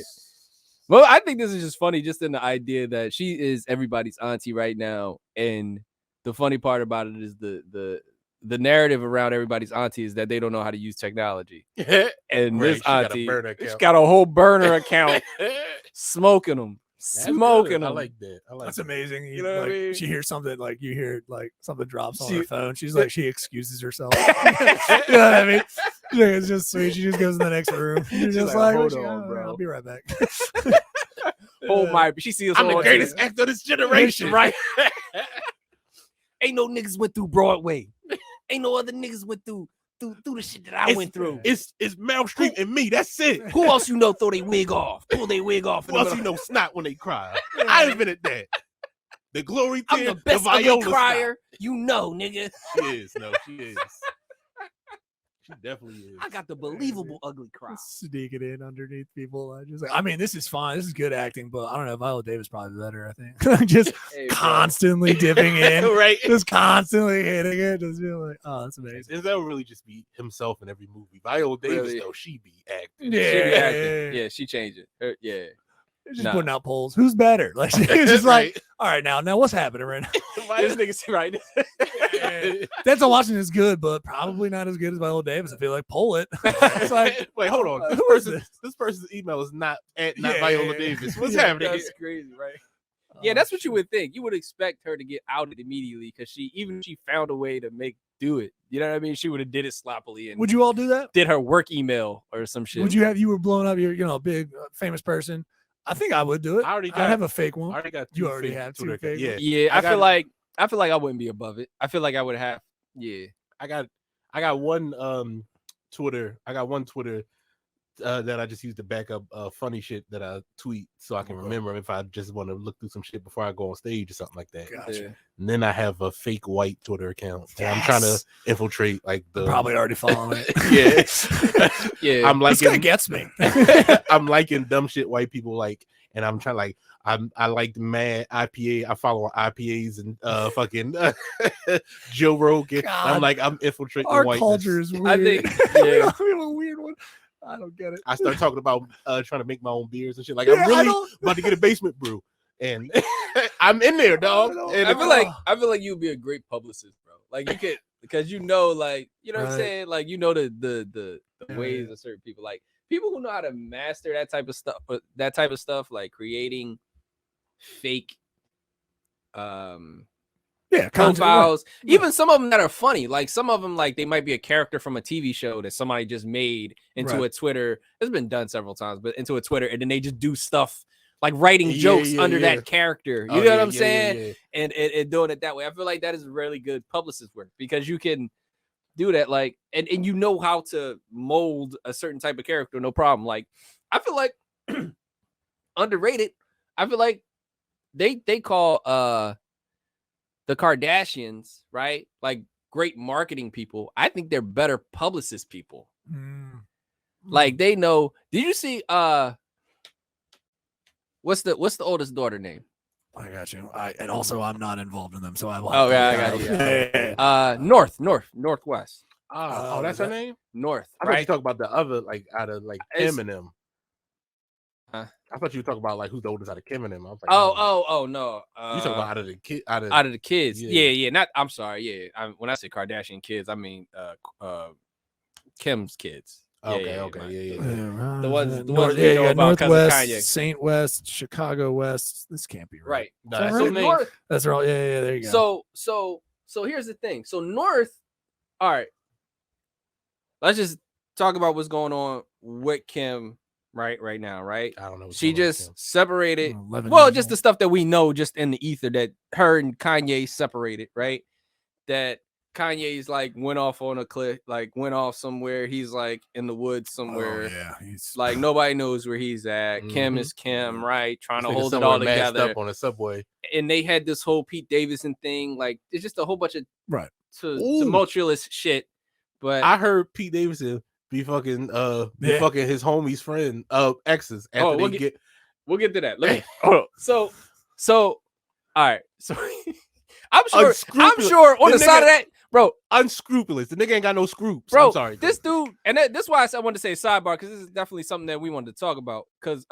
Well, I think this is just funny, just in the idea that she is everybody's auntie right now, and the funny part about it is the narrative around everybody's auntie is that they don't know how to use technology. And this auntie, she's got a whole burner account, smoking them. I like that. That's amazing. You know what I mean? She hears something like you hear like something drops on her phone. She's like, she excuses herself. You know what I mean? It's just sweet. She just goes in the next room. She's just like, hold on, bro. I'll be right back. She sees I'm the greatest actor of this generation, right? Ain't no niggas went through Broadway. Ain't no other niggas went through the shit that I went through. It's Meryl Streep and me. That's it. Who else you know throw their wig off? Pull their wig off. Who else you know snot when they cry? I invented that. The glory I'm the best ugly crier. You know, nigga. She is. No, she is. She definitely is. I got the believable ugly cry. Sneaking in underneath people. I mean, this is fine. This is good acting, but I don't know. Viola Davis probably better, I think. Just constantly dipping in. Right. Just constantly hitting it. Just feel like, oh, that's amazing. And that would really just be himself in every movie. Viola Davis, though, she be acting. Yeah, she changed it. Yeah. Just putting out polls. Who's better? Like she's just like, all right, now what's happening right now? Why this nigga right? Denzel Washington is good, but probably not as good as Viola Davis. I feel like poll it. It's like, wait, hold on. This person's email is not Viola Davis. What's happening? That's crazy, right? Yeah, that's what you would think. You would expect her to get outed immediately because she found a way to do it. You know what I mean? She would have did it sloppily. And would you all do that? Did her work email or some shit? Would you were blown up? You're a big famous person. I think I would do it. I have a fake one. I already got you already have two fake ones. Yeah. I feel like I wouldn't be above it. I feel like I would have. Yeah. I got one Twitter. I got one Twitter that I just use to back up funny shit that I tweet so I can remember if I just want to look through some shit before I go on stage or something like that. Gotcha. And then I have a fake white Twitter account. And I'm trying to infiltrate like the probably already following it. Yeah. I'm liking, this guy gets me. I'm liking dumb shit white people like, and I'm trying like I like mad IPA. I follow IPAs and fucking Joe Rogan. I'm infiltrating our whiteness. culture is weird. I think we have a weird one. I don't get it. I start talking about trying to make my own beers and shit. Like I'm really about to get a basement brew, and I'm in there, dog. And I feel like you'd be a great publicist, bro. Like you could, because like what I'm saying. Like the ways of certain people, like people who know how to master that type of stuff, like creating fake profiles, even some of them that are funny. Like some of them, like they might be a character from a TV show that somebody just made into a Twitter. It's been done several times, but into a Twitter, and then they just do stuff like writing jokes under that character. You know what I'm saying? And doing it that way. I feel like that is really good publicist work because you can do that, like, and you know how to mold a certain type of character, no problem. Like, I feel like underrated. I feel like they call the Kardashians, right? Like great marketing people. I think they're better publicist people. Like they know. Did you see what's the oldest daughter name? I got you. And also I'm not involved in them, so I will. Oh yeah, I got you. Northwest. Oh, that's her name? North. I thought you talk about the other, like out of like Kim and them. I thought you were talking about like who's the oldest out of Kim and them. I was like, oh no. You talking about out of the kids? Yeah. Not. I'm sorry. Yeah. When I say Kardashian kids, I mean Kim's kids. Okay. The ones you know about Northwest, Kanye. Saint West, Chicago West. This can't be right. No, that's North. That's right. Yeah. There you go. So here's the thing. So North. All right. Let's just talk about what's going on with Kim right now, right? I don't know. She just separated. Well, just the stuff that we know just in the ether that her and Kanye separated, right? That Kanye's like went off on a cliff, like went off somewhere. He's like in the woods somewhere. Oh, yeah, he's like nobody knows where he's at. Kim is Kim, right? Trying to hold it all together up on a subway. And they had this whole Pete Davidson thing. Like it's just a whole bunch of tumultuous shit. But I heard Pete Davidson be fucking fucking his homie's friend exes after we'll get to that. Let me so all right. So I'm sure on the side of that, bro, unscrupulous. The nigga ain't got no scrupes. Bro, I'm sorry. This dude, and this is why I wanted to say sidebar, because this is definitely something that we wanted to talk about. Because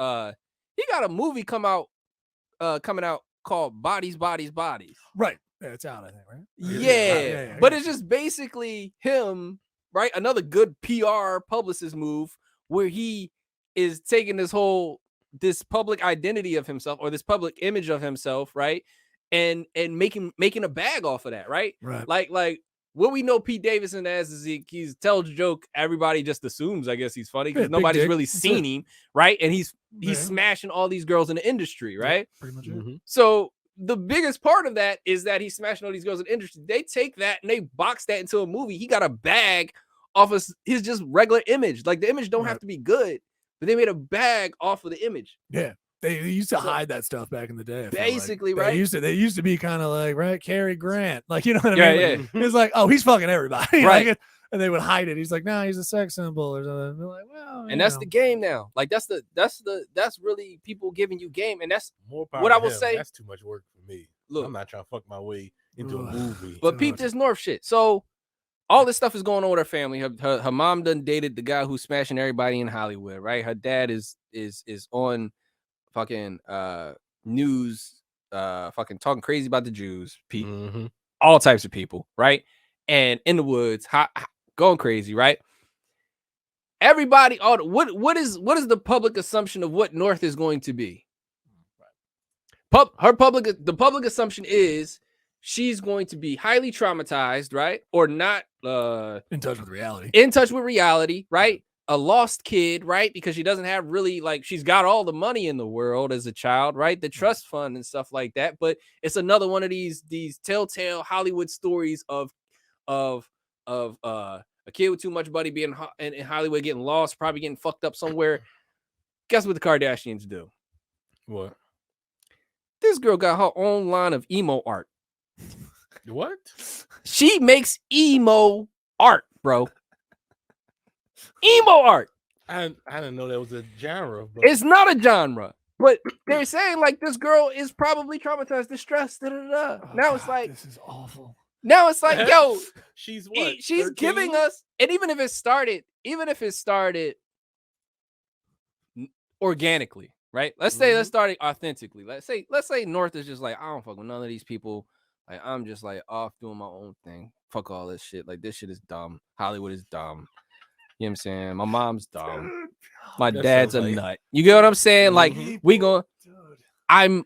he got a movie coming out called Bodies, Bodies, Bodies. Right. Yeah, it's out, I think, right? Yeah. But it's just basically him, right? Another good PR publicist move where he is taking this public identity of himself or this public image of himself, right? And making a bag off of that, right? Right. Like what we know Pete Davidson as is he tells a joke, everybody just assumes, I guess he's funny because nobody's really seen him, right? And he's smashing all these girls in the industry, right? Pretty much it. So the biggest part of that is that he's smashing all these girls in the industry. They take that and they box that into a movie. He got a bag off of his just regular image. Like the image don't have to be good, but they made a bag off of the image. Yeah. They used to hide that stuff back in the day. Basically, like. right? They used to be kind of like, right, Cary Grant. Like, you know what I mean? Yeah. It's like, oh, he's fucking everybody. Right. Like, and they would hide it. He's like, no, he's a sex symbol or something. They're like, well, and that's the game now. Like that's really people giving you game. And that's more what I will say. That's too much work for me. Look, I'm not trying to fuck my way into a movie. But peep this North shit. So all this stuff is going on with her family. Her mom done dated the guy who's smashing everybody in Hollywood, right? Her dad is on fucking news, fucking talking crazy about the Jews, all types of people, right? And in the woods, going crazy, right? Everybody, what is the public assumption of what North is going to be? The public assumption is she's going to be highly traumatized, right? Or not in touch with reality. In touch with reality, right? A lost kid, right? Because she doesn't have really, like, she's got all the money in the world as a child, right? The trust fund and stuff like that. But it's another one of these telltale Hollywood stories of a kid with too much money being in Hollywood, getting lost, probably getting fucked up somewhere. Guess what the Kardashians do? What? This girl got her own line of emo art. What? She makes emo art, bro. Emo art. I didn't know that was a genre. But... It's not a genre, but they're saying like this girl is probably traumatized, distressed. Oh, now it's like this is awful. Now it's like, yo, she's what? She's 13? Giving us, and even if it started organically, right? Let's start it authentically. Let's say North is just like, I don't fuck with none of these people. Like I'm just like off doing my own thing. Fuck all this shit. Like this shit is dumb. Hollywood is dumb. You know what I'm saying? My mom's dumb. My dad's a nut. You get what I'm saying? Like we going. I'm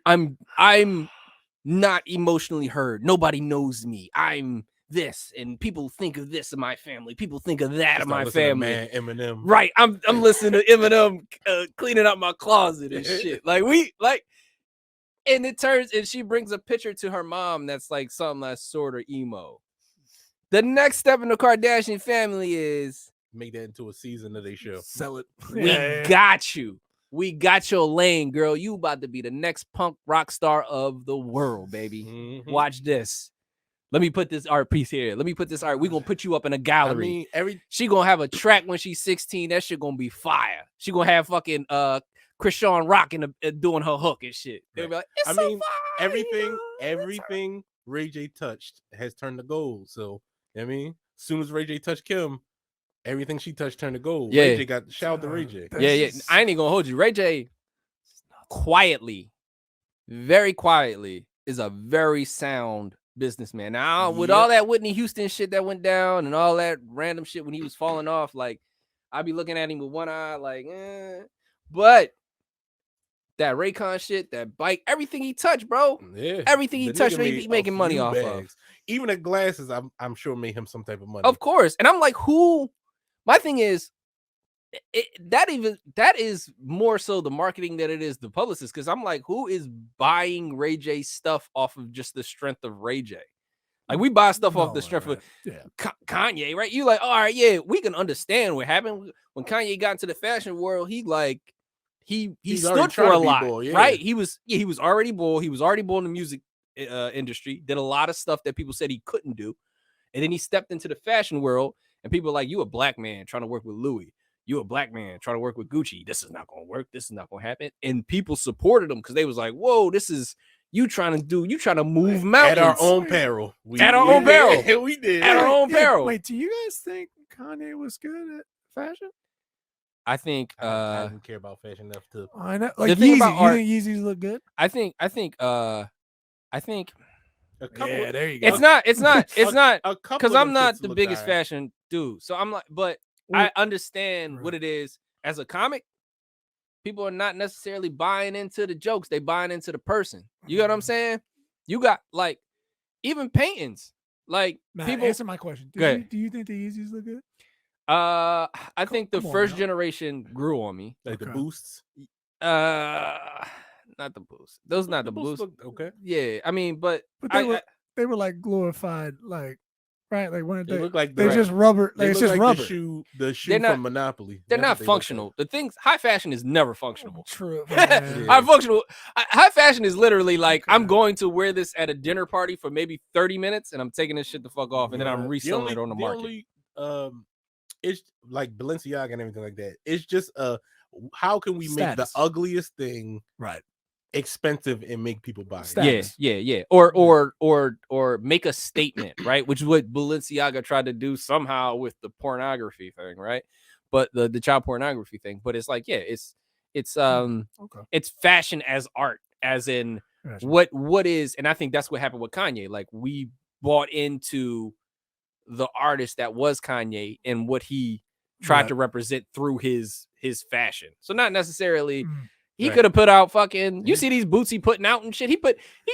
not emotionally hurt. Nobody knows me. I'm this, and people think of this in my family. People think of that in my family. Man, Eminem. Right. I'm listening to Eminem cleaning up my closet and shit. And it turns, and she brings a picture to her mom that's like something that's sort of emo. The next step in the Kardashian family is make that into a season of their show. Sell it. We got you. We got your lane, girl. You about to be the next punk rock star of the world, baby. Watch this. Let me put this art piece here. Let me put this art. We're gonna put you up in a gallery. I mean, she gonna have a track when she's 16. That shit gonna be fire. She gonna have fucking Krishan Rock doing her hook and shit. They'll be like, it's so fire, everything Ray J touched has turned to gold. So I mean, as soon as Ray J touched Kim, everything she touched turned to gold. Yeah. Ray J got shout out to Ray J. Yeah. I ain't even gonna hold you. Ray J quietly, very quietly, is a very sound businessman. Now, with all that Whitney Houston shit that went down and all that random shit when he was falling off, like I'd be looking at him with one eye, like, but that Raycon shit, that bike, everything he touched, bro. Yeah. Everything he touched, he be making money off of. Even the glasses, I'm sure made him some type of money. Of course. And I'm like, who? My thing is, that is more so the marketing than it is the publicist. Because I'm like, who is buying Ray J stuff off of just the strength of Ray J? Like we buy stuff off the No, strength right. of Kanye, right? You like, all right, yeah, we can understand what happened when Kanye got into the fashion world. He stood for a lot, right? He was already bold. He was already bold in the music industry. Did a lot of stuff that people said he couldn't do, and then he stepped into the fashion world, and people were like, you a black man trying to work with Louis. You a black man trying to work with Gucci. This is not gonna work. This is not gonna happen. And people supported him because they was like, whoa, this is. You trying to move mountains. At our own peril. We did. At our own peril. Wait, do you guys think Kanye was good at fashion? I think I didn't care about fashion enough to. I know. Like Yeezy, you think Yeezys look good? I think a couple, yeah, there you go. It's not because I'm not the biggest fashion dude. So I'm like, but I understand what it is as a comic. People are not necessarily buying into the jokes. They buying into the person. You know what I'm saying? You got like even paintings. Like Matt, people answer my question. Do you think the Yeezys look good? I think the first generation grew on me. Like the boosts. Not the boosts. Those not the boosts. Okay. Yeah, I mean, but they were like glorified, like. Right, like when they look like just rubber. Like it's just rubber. The shoe from Monopoly. They're not functional. The things high fashion is never functional. True. High fashion is literally like I'm going to wear this at a dinner party for maybe 30 minutes, and I'm taking this shit the fuck off, and then I'm reselling it on the market. It's like Balenciaga and everything like that. It's just how can we make the ugliest thing expensive and make people buy it? Yeah. Or make a statement, right? Which is what Balenciaga tried to do somehow with the pornography thing, right? But the child pornography thing. But it's like, it's fashion as art, as in what is, and I think that's what happened with Kanye. Like we bought into the artist that was Kanye and what he tried to represent through his fashion. So not necessarily. He could have put out fucking. You see these boots he putting out and shit. He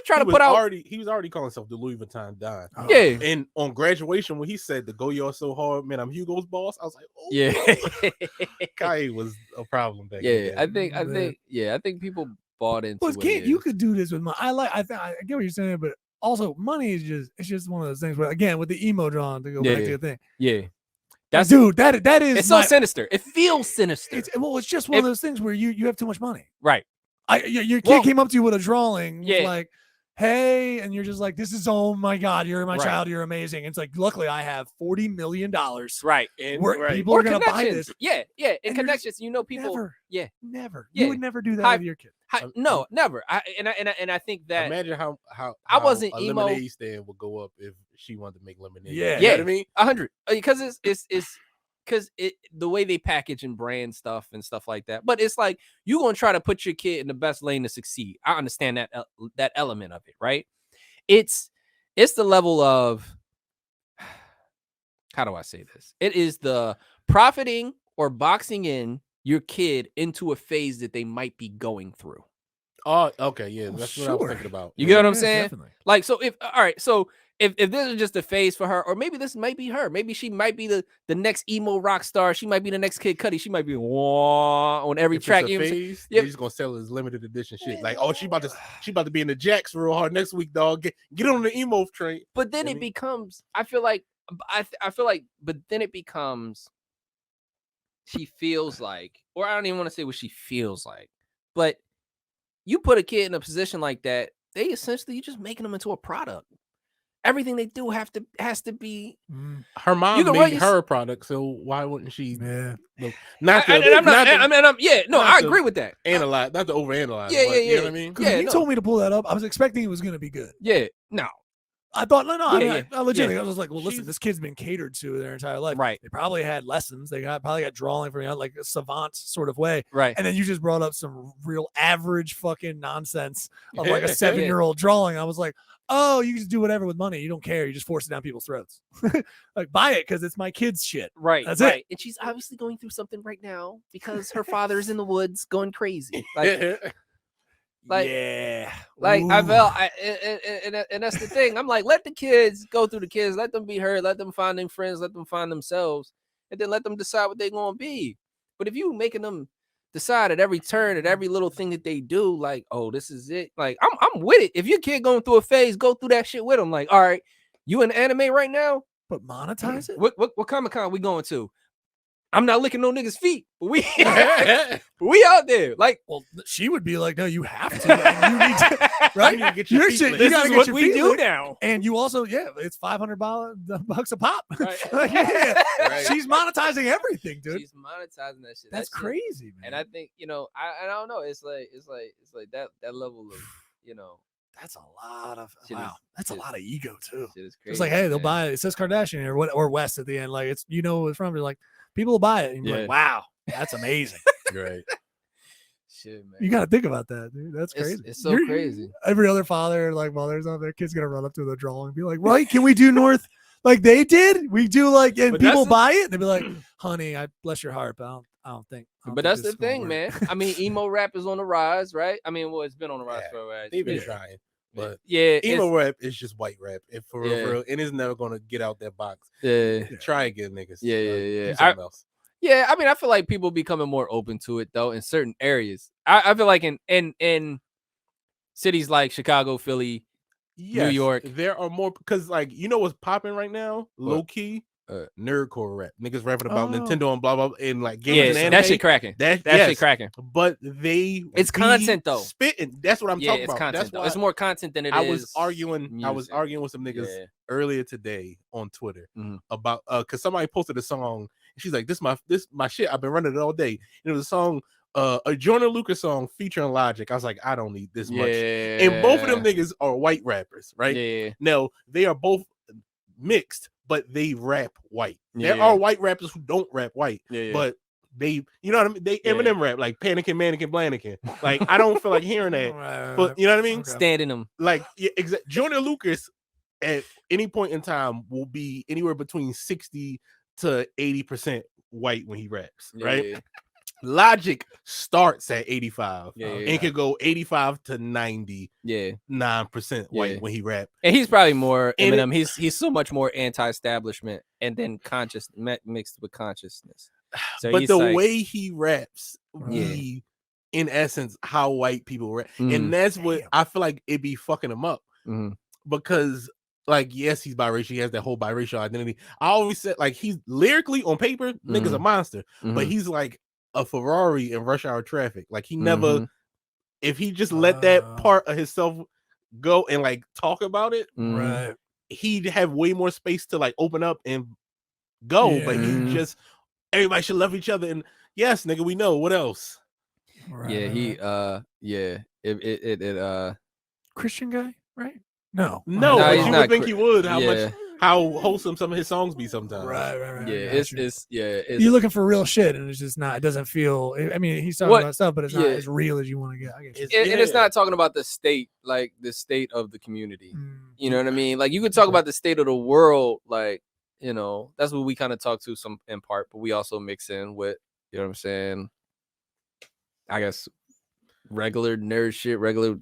tried to put out. He was already calling himself the Louis Vuitton Don. Yeah. And on graduation when he said the "Go y'all so hard, man, I'm Hugo's boss," I was like, oh yeah. Kanye was a problem back then. I think people bought into. Well, you could do this with money. I get what you're saying, but also money is just one of those things where again with the emo John to go back to the thing. Yeah. That is it's so sinister. It feels sinister. It's just one of those things where you have too much money. Right. Your kid came up to you with a drawing. Yeah. Like, hey, and you're just like, this is, oh my God, you're my child. You're amazing. It's like, luckily I have $40 million. Right. And people are going to buy this. Yeah. And connections, people. Never. You would never do that with your kid. No, never. I think that. Imagine how I wasn't a emo. lemonade stand would go up if she wanted to make lemonade. Yeah. You know what I mean? 100. Because because the way they package and brand stuff and stuff like that. But it's like you're gonna try to put your kid in the best lane to succeed. I understand that element of it, right? It's the level of, how do I say this? It is the profiting or boxing in your kid into a phase that they might be going through. Oh, okay, yeah, that's what I was thinking about. You get what I'm saying? Definitely. Like, so if this is just a phase for her, or maybe this might be her, maybe she might be the next emo rock star, she might be the next Kid Cudi, she might be on every track. It's a phase, they're just gonna sell it as limited edition shit. Like, oh, she about to be in the Jacks real hard next week, dog. Get on the emo train. But then it becomes, I feel like, but then it becomes, she feels like, or I don't even want to say what she feels like, but you put a kid in a position like that, they essentially, you're just making them into a product. Everything they do has to be. Her mom made her a product, so why wouldn't she? Yeah. I agree with that. Analyze, not to overanalyze. Yeah. You know what I mean? Yeah, you told me to pull that up. I was expecting it was going to be good. Yeah, no. I thought I legitimately. I was like, well, listen, this kid's been catered to their entire life. Right. They probably had lessons. They probably got drawing from like a savant sort of way. Right. And then you just brought up some real average fucking nonsense of like a 7-year-old drawing. I was like, oh, you just do whatever with money. You don't care. You just force it down people's throats. Like, buy it because it's my kid's shit. Right. That's it. And she's obviously going through something right now because her father's in the woods going crazy. I felt, and that's the thing. I'm like, let the kids go through the kids, let them be her, let them find their friends, let them find themselves, and then let them decide what they're gonna be. But if you making them decide at every turn, at every little thing that they do, like, oh, this is it. Like, I'm with it. If your kid going through a phase, go through that shit with them. Like, all right, You in anime right now? But monetize it? What Comic-Con we going to? I'm not licking no niggas' feet. We out there. Like, well, she would be like, no, you have to. You need to, right? You get your feet licked. This is what we do now. And you also, it's $500 a pop. Right. Yeah. Right. She's monetizing everything, dude. She's monetizing that shit. That's crazy, man. And I think, I don't know. It's like that level of, That's a lot of that's a lot of ego too. It's crazy. It's like, hey, they'll buy it. It says Kardashian or West at the end. Like it's it's from. You're like, people will buy it. And you're like, wow, that's amazing. Right. Shit, man. You got to think about that, dude. That's crazy. It's so crazy. Every other father, like mothers on their kids, gonna run up to the drawing and be like, right? Can we do North like they did? We do and but people buy it. And they'd be like, honey, I bless your heart, but I don't think. But that's the thing, man. I mean, emo rap is on the rise, right? I mean, it's been on the rise for a while. They've been trying. But emo rap is just white rap, and for real, and it's never gonna get out that box. Try again, niggas. Yeah. I mean, I feel like people becoming more open to it though in certain areas. I feel like in cities like Chicago, Philly, New York, there are more because what's popping right now, low key. Nerdcore rap, niggas rapping about Nintendo and blah blah and like games and anime. That shit cracking. That shit cracking. But it's content though. Spitting. That's what I'm talking about. Content, it's more content than it is. I was arguing with some niggas earlier today on Twitter about because somebody posted a song. And she's like, "This my shit. I've been running it all day." And it was a song, a Joyner Lucas song featuring Logic. I was like, I don't need this much. And both of them niggas are white rappers, right? Yeah. Now they are both mixed, but they rap white. There are white rappers who don't rap white, but they, you know what I mean? They Eminem rap like Panickin, Mannequin, Blannikin. Like I don't feel like hearing that, but you know what I mean? Okay. Standing them. Like Joyner Lucas at any point in time will be anywhere between 60 to 80% white when he raps, right? Logic starts at 85 and can go 85 to 99% white when he rap. And he's probably more Eminem. He's so much more anti-establishment and then mixed with consciousness. So but the way he raps, in essence, how white people rap. And that's what I feel like it be fucking him up. Because yes, he's biracial. He has that whole biracial identity. I always said he's lyrically on paper, nigga's a monster. But he's like a Ferrari in rush hour traffic. Like he never, if he just let that part of himself go and talk about it, right, he'd have way more space to open up and go. But he just, everybody should love each other. And yes, nigga, we know what else. Right. Christian guy, right? No, but you would think he would. How wholesome some of his songs be sometimes. Right. Yeah, you're looking for real shit, and it's just not. It doesn't feel. I mean, he's talking about stuff, but it's not as real as you want to get. I guess. And it's not talking about the state, the state of the community. You know what I mean? Like you could talk about the state of the world, that's what we kind of talk to some in part, but we also mix in with, you know what I'm saying? I guess regular nerd shit, regular.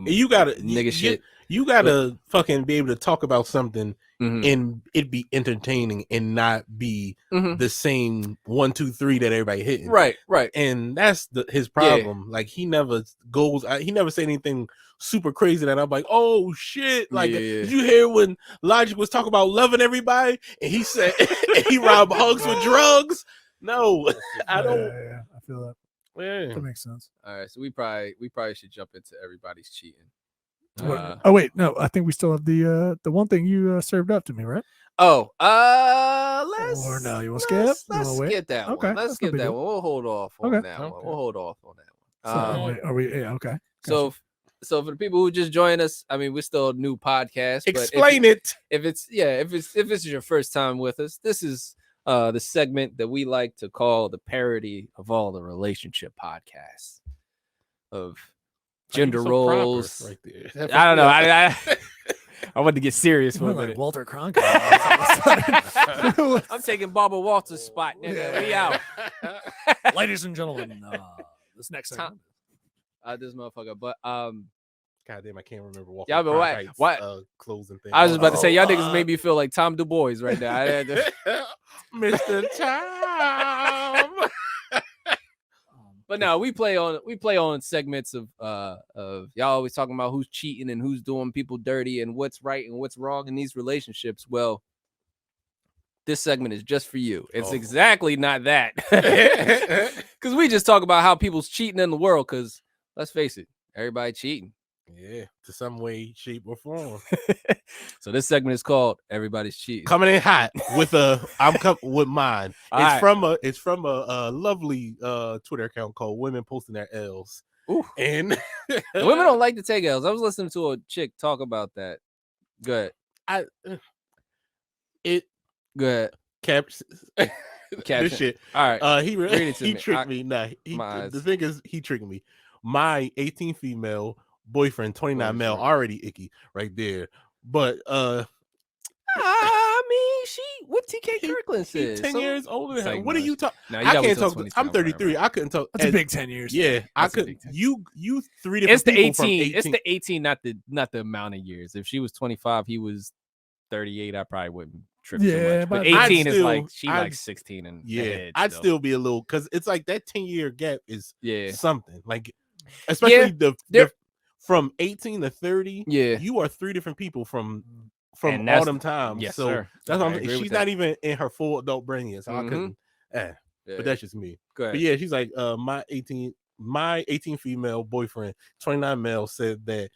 You gotta shit. You gotta fucking be able to talk about something and it be entertaining and not be the same 1, 2, 3 that everybody hitting. Right. And that's his problem. Like he never said anything super crazy that I'm like, oh shit. Did you hear when Logic was talking about loving everybody and he said he robbed hugs with drugs? No, I don't. Yeah, I feel that. Yeah. That makes sense. All right, so we probably should jump into everybody's cheating. Oh wait, no, I think we still have the one thing you served up to me, right? Oh, let's. Or no, you want to skip? Let's skip that one. Okay, let's skip that one. We'll hold off on that one. We'll hold off on that one. So, are we? Yeah, okay. Gotcha. So for the people who just joined us, I mean, we're still a new podcast. Explain it. If it's your first time with us, this is the segment that we like to call the parody of all the relationship podcasts of gender roles. Right there. I don't know. I wanted to get serious for a minute. Like Walter Cronkite. I'm taking Barbara Walters' spot, nigga. We out. Ladies and gentlemen, this next segment. This motherfucker, but goddamn, I can't remember Walter Cronkite's closing thing. I was just about to say, y'all niggas made me feel like Tom Du Bois right now. Mr. Tom. But now we play on segments of y'all always talking about who's cheating and who's doing people dirty and what's right and what's wrong in these relationships. Well, this segment is just for you. It's exactly not that. Because we just talk about how people's cheating in the world. Because let's face it, everybody cheating. Yeah, to some way, shape, or form. So this segment is called "Everybody's Cheating." Coming in hot with with mine. It's from a lovely Twitter account called Women Posting Their L's. Ooh. And women don't like to take L's. I was listening to a chick talk about that. Good. Good. This shit. All right. He tricked me. Nah, the thing is, he tricked me. My 18 female boyfriend, 29 male, already icky right there. But I mean, what TK Kirkland says, 10 years older than her. What are you talking? I can't talk. I'm 33. I couldn't talk. That's a big 10 years. Yeah, I could. You 3 different. It's the people 18. From 18. It's the 18, not the amount of years. If she was 25, he was 38. I probably wouldn't trip so much. But 18 is like she like 16 and I'd still be a little because it's like that 10-year gap is something like, especially the from 18 to 30. Yeah, you are 3 different people from all them times. Yes, so sir. That's what I'm saying. She's not even in her full adult brain yet, so I couldn't. But that's just me. But yeah, she's like my 18 female boyfriend, 29 male, said that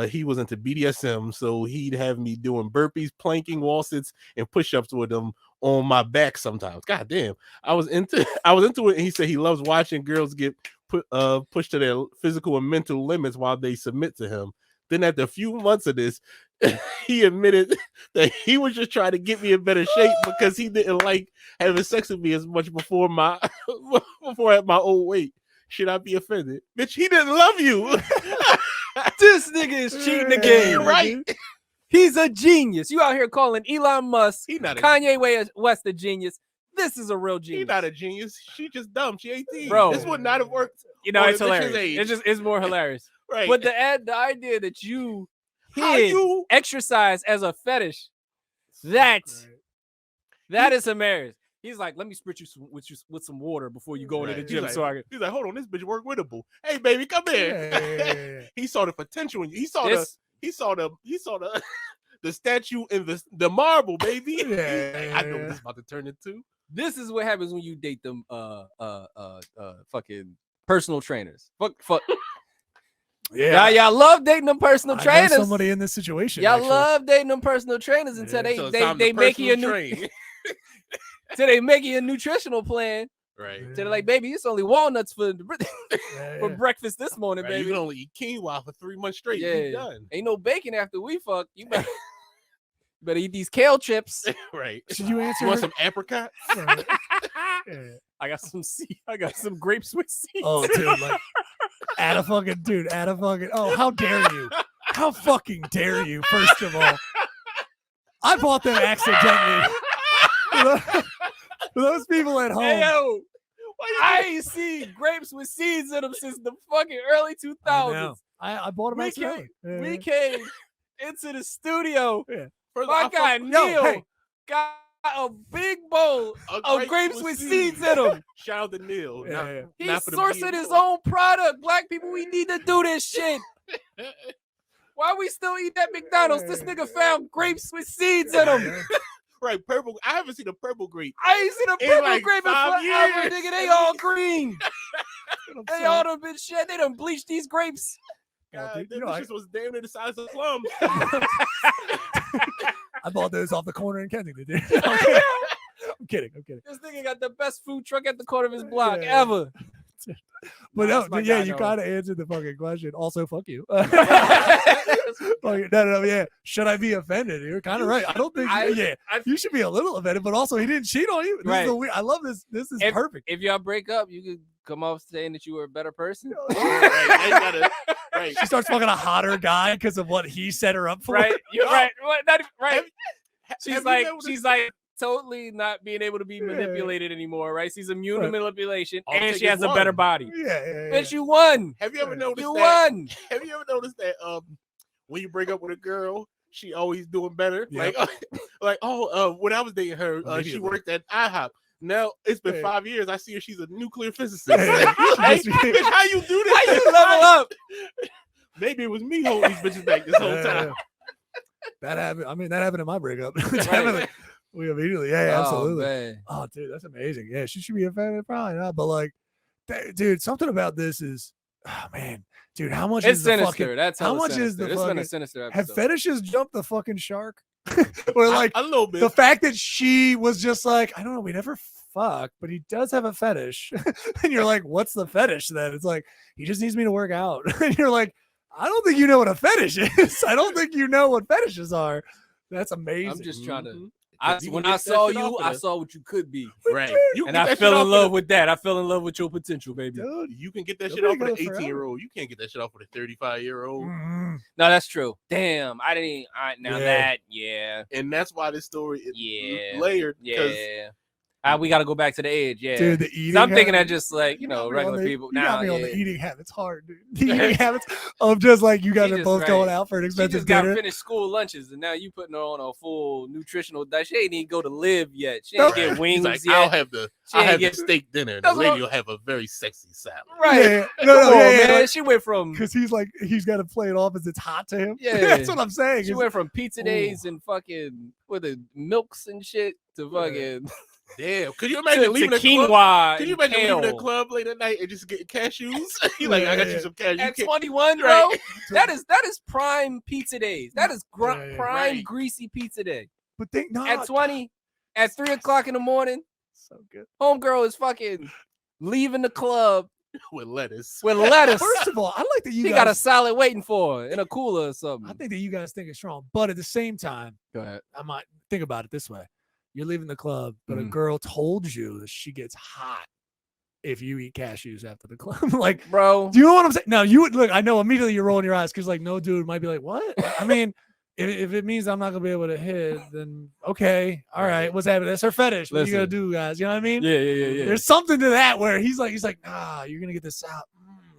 he was into BDSM, so he'd have me doing burpees, planking, wall sits, and push-ups with him on my back sometimes. God damn, I was into it, and he said he loves watching girls get pushed to their physical and mental limits while they submit to him. Then after a few months of this, he admitted that he was just trying to get me in better shape because he didn't like having sex with me as much before at my old weight. Should I be offended? Bitch, he didn't love you. This nigga is cheating the game, right? He's a genius. You out here calling Elon Musk, Kanye West a genius. This is a real genius. He's not a genius. She just dumb. She 18. Bro, this would not have worked. You know, it's hilarious. It's more hilarious. Right. But the idea that you exercise as a fetish, that is hilarious. He's like, let me spritz you with some water before you go into the gym. He's like, hold on, this bitch work winnable. Hey, baby, come here. He saw the potential in you. He saw the statue in the marble, baby. I know what this is about to turn into. This is what happens when you date them fucking personal trainers. Fuck. Yeah, y'all love dating them personal trainers. I know somebody in this situation. Y'all love dating them personal trainers until they make you a new till they make you a nutritional plan. Right. So they're like, baby, it's only walnuts for breakfast this morning, baby. You can only eat quinoa for 3 months straight. You're done. Ain't no bacon after we fuck. You better eat these kale chips. Right. Should you answer? You want some apricot? I got some grapes with seeds. Oh, dude, like add a fucking. Oh, how dare you? How fucking dare you? First of all, I bought them accidentally. For those people at home. Hey, yo, I ain't seen grapes with seeds in them since the fucking early 2000s. I bought them accidentally. We came into the studio. Yeah. My guy Neil got a big bowl of grapes with seeds in them. Shout out to Neil. He's sourcing his own product. Black people, we need to do this shit. Why we still eat that McDonald's? This nigga found grapes with seeds in them. Right, purple. I haven't seen a purple grape. I ain't seen a purple grape in forever, nigga. They all green. They all done been shed. They done bleached these grapes. God, this was damn near the size of plums. I bought those off the corner in Kensington, dude. I'm kidding. This nigga got the best food truck at the corner of his block ever. But you kind of answered the fucking question. Also, fuck you. No, should I be offended? You're kind of right. I don't think. You should be a little offended, but also he didn't cheat on you. This is I love this. This is perfect. If y'all break up, you could come off saying that you were a better person. Right. She starts fucking a hotter guy because of what he set her up for. Right. You're right. Right. She's like totally not being able to be manipulated anymore, right? She's immune to manipulation, and she has a better body. Bitch, you won. Have you ever noticed you won? Have you ever noticed that when you break up with a girl, she always doing better? Yep. When I was dating her, she worked at IHOP. Now it's been Yeah. 5 years. I see her. She's a nuclear physicist. Yeah. Hey, bitch, how you do this? How you level up? Maybe it was me holding these bitches back this whole time. That happened. I mean, that happened in my breakup. Definitely. We immediately, yeah, absolutely. Man. Oh, dude, that's amazing. Yeah, she should be a fan. Probably not, but like, dude, something about this is, oh man, dude, how much It's is the sinister. fucking? That's how much sinister. is the It's fucking? been a sinister episode. Have fetishes jumped the fucking shark? Or like a little bit. the fact that she was just like, I don't know, we never fuck, but he does have a fetish, and you're like, what's the fetish then? It's like he just needs me to work out, and you're like, I don't think you know what a fetish is. I don't think you know what fetishes are. That's amazing. I'm just trying to. You can When get I that saw shit you, off of I the- saw what you could be. Right. You And can I get that shit fell off in of love the- with that. I fell in love with your potential, baby. Dude. You can get that shit Nobody off of the goes forever. 18-year-old. You can't get that shit off of the 35-year-old. Mhm. No, that's true. Damn, I didn't. Now Yeah. that, yeah, And that's why this story is Yeah. layered. Because yeah. We got to go back to the age, yeah. Dude, the eating. 'Cause I'm thinking that habit- just like you got me on regular the- people. You got me on yeah. the eating habits hard, dude. The eating habits of just like you guys She are just both going right. out for an She expensive just got dinner. finished school lunches, and now you putting her on a full nutritional diet. She ain't even go to live yet. She No. ain't get wings he's like, yet. I'll have the She ain't the get- steak dinner, and the That's what lady I'm- will have a very sexy salad. Right? Yeah, Come no, on, yeah, man. like, She went from because he's like he's got to play it off as it's hot to him. Yeah. That's what I'm saying. she is- went from pizza days and fucking with the milks and shit to fucking Damn. Could you imagine to leaving a quinoa. club? Can you and imagine leaving a kale. club late at night and just getting cashews? You like, I got you some cashews. You At can't- 21, bro? Right. That is prime pizza days. That is prime right. greasy pizza day. but think not At 20, at 3 o'clock in the morning, so good. homegirl is fucking leaving the club with lettuce. with lettuce. First of all, I like that you She guys. got a salad waiting for her in a cooler or something. I think that you guys think it's strong, but at the same time, Go ahead. I might think about it this way: you're leaving the club, but a Mhm. girl told you that she gets hot if you eat cashews after the club. Like, Bro, do you know what I'm saying? No, you would look. I know immediately you're rolling your eyes because, like, no dude might be like, "What?" I mean, if it means I'm not gonna be able to hit, then okay, all right, what's happening? That's her fetish. What are you gonna Listen. do, guys? You know what I mean? yeah. There's something to that where he's like, nah, you're gonna get this salad.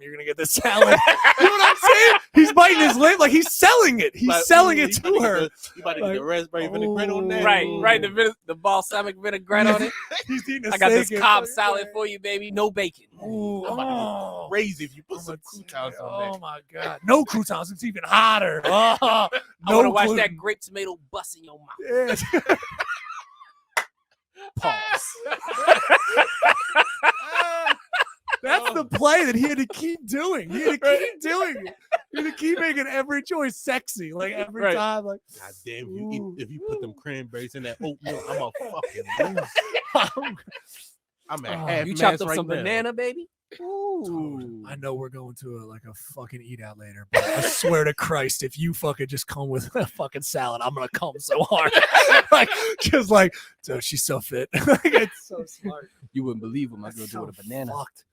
You're gonna get this salad. You know what I'm saying? He's biting his lip, like he's selling it. He's Like, selling ooh, it you to about her. get You about to get the Like, raspberry vinaigrette on that? Right. The balsamic vinaigrette on it. He's eating. I got this steak and Cobb fucking- salad for you, baby. No bacon. Ooh, I'm about to oh. get crazy if you put I'm some gonna croutons say, on oh my god, no croutons. It's even hotter. Oh, I want no to watch gluten. that grape tomato bust in your mouth. Yeah. Pause. That's the play that he had to keep doing. He had to keep doing it. He had to keep making every choice sexy, like every Right. time. Like, God damn, Ooh. if you put them cranberries in that oatmeal, I'm a fucking lose. I'm at Oh, half You mast chopped up right some now. banana, baby? Ooh. I know we're going to a fucking eat out later, but I swear to Christ, if you fucking just come with a fucking salad, I'm gonna come so hard. Like, just like, dude, she's so fit. Like, it's so smart. You wouldn't believe what my That's girl did so with a banana. fucked.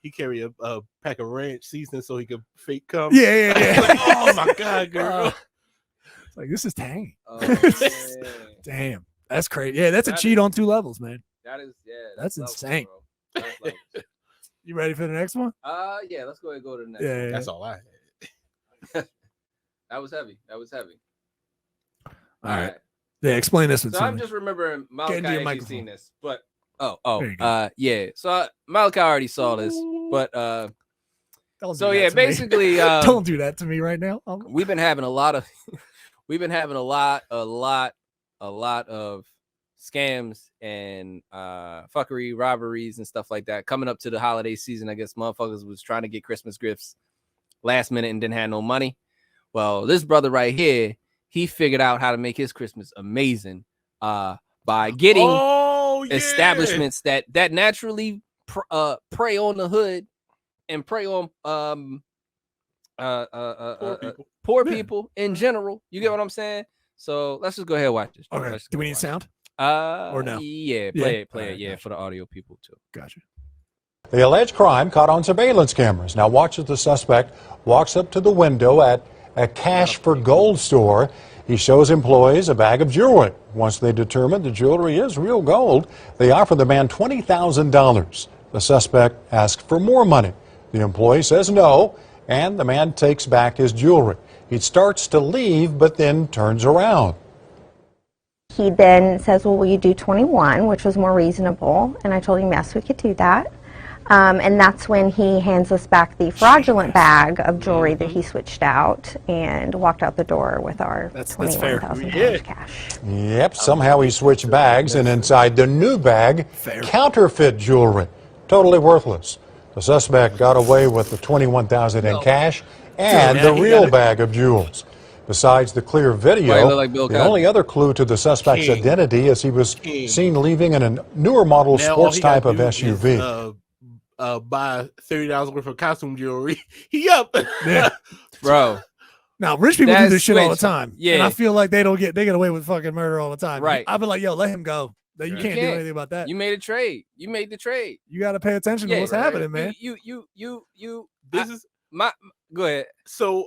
He carry a pack of ranch seasoning so he could fake come. Yeah. Like, oh my god, girl. It's like, this is tangy. Oh, man. Damn, that's crazy. Yeah, that's a That cheat on 2 levels, man. That is, That's levels, insane. bro. That's levels. You ready for the next one? Yeah, let's go ahead and go to the next Yeah. one. That's all I had. That was heavy. All right. Yeah, explain this one. So to I'm me. just remembering Get into Malachi your actually microphone. seen this, but there you go. yeah. So Malachi already saw this, but Don't so do that yeah, to me. basically, Don't do that to me right now. we've been having a lot of of scams and fuckery, robberies, and stuff like that coming up to the holiday season. I guess motherfuckers was trying to get Christmas gifts last minute and didn't have no money. Well, this brother right here, he figured out how to make his Christmas amazing by getting establishments that naturally prey on the hood and prey on poor people in general. You get what I'm saying? So let's just go ahead and watch this. Okay. Let's Do we go need watch sound? it. or no? Yeah, Yeah. play it, Alright, yeah, gotcha. for the audio people too. Gotcha. The alleged crime caught on surveillance cameras. Now watch as the suspect walks up to the window at a Cash for Gold store. He shows employees a bag of jewelry. Once they determine the jewelry is real gold, they offer the man $20,000. The suspect asks for more money. The employee says no, and the man takes back his jewelry. He starts to leave, but then turns around. he then says, well, will you do 21, which was more reasonable? And I told him, yes, we could do that. And that's when he hands us back the fraudulent bag of jewelry that he switched out and walked out the door with our $21,000 cash. Yep, somehow he switched bags, and inside the new bag, counterfeit jewelry. Totally worthless. The suspect got away with the $21,000 in cash and the real bag of jewels. Besides the clear video, the only other clue to the suspect's identity is he was seen leaving in a newer model sports type of SUV. Buy $30 worth of costume jewelry. He up, bro. Now, rich people do this shit all the time. Yeah. And I feel like they get away with fucking murder all the time. Right. I've been like, yo, let him go. You can't do anything about that. You made a trade. You made the trade. You got to pay attention to what's happening, man. Go ahead. So,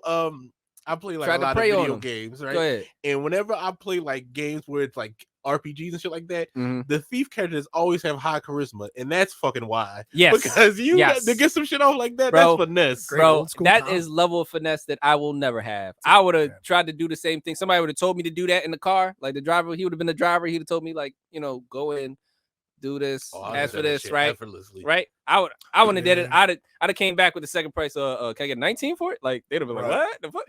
I play like a lot of video games, right? Go ahead. And whenever I play like games where it's like RPGs and shit like that, the thief characters always have high charisma, and that's fucking why. Yes, because you got to get some shit off like that. Bro, that's finesse, bro. That is level of finesse that I will never have. I would have tried to do the same thing. Somebody would have told me to do that in the car, like the driver. He would have been the driver. He'd have told me like, go in, do this, ask for this, right? Effortlessly. Right. I wouldn't have did it. I'd have came back with the second price. Can I get 19 for it? Like they'd have been like, what the fuck?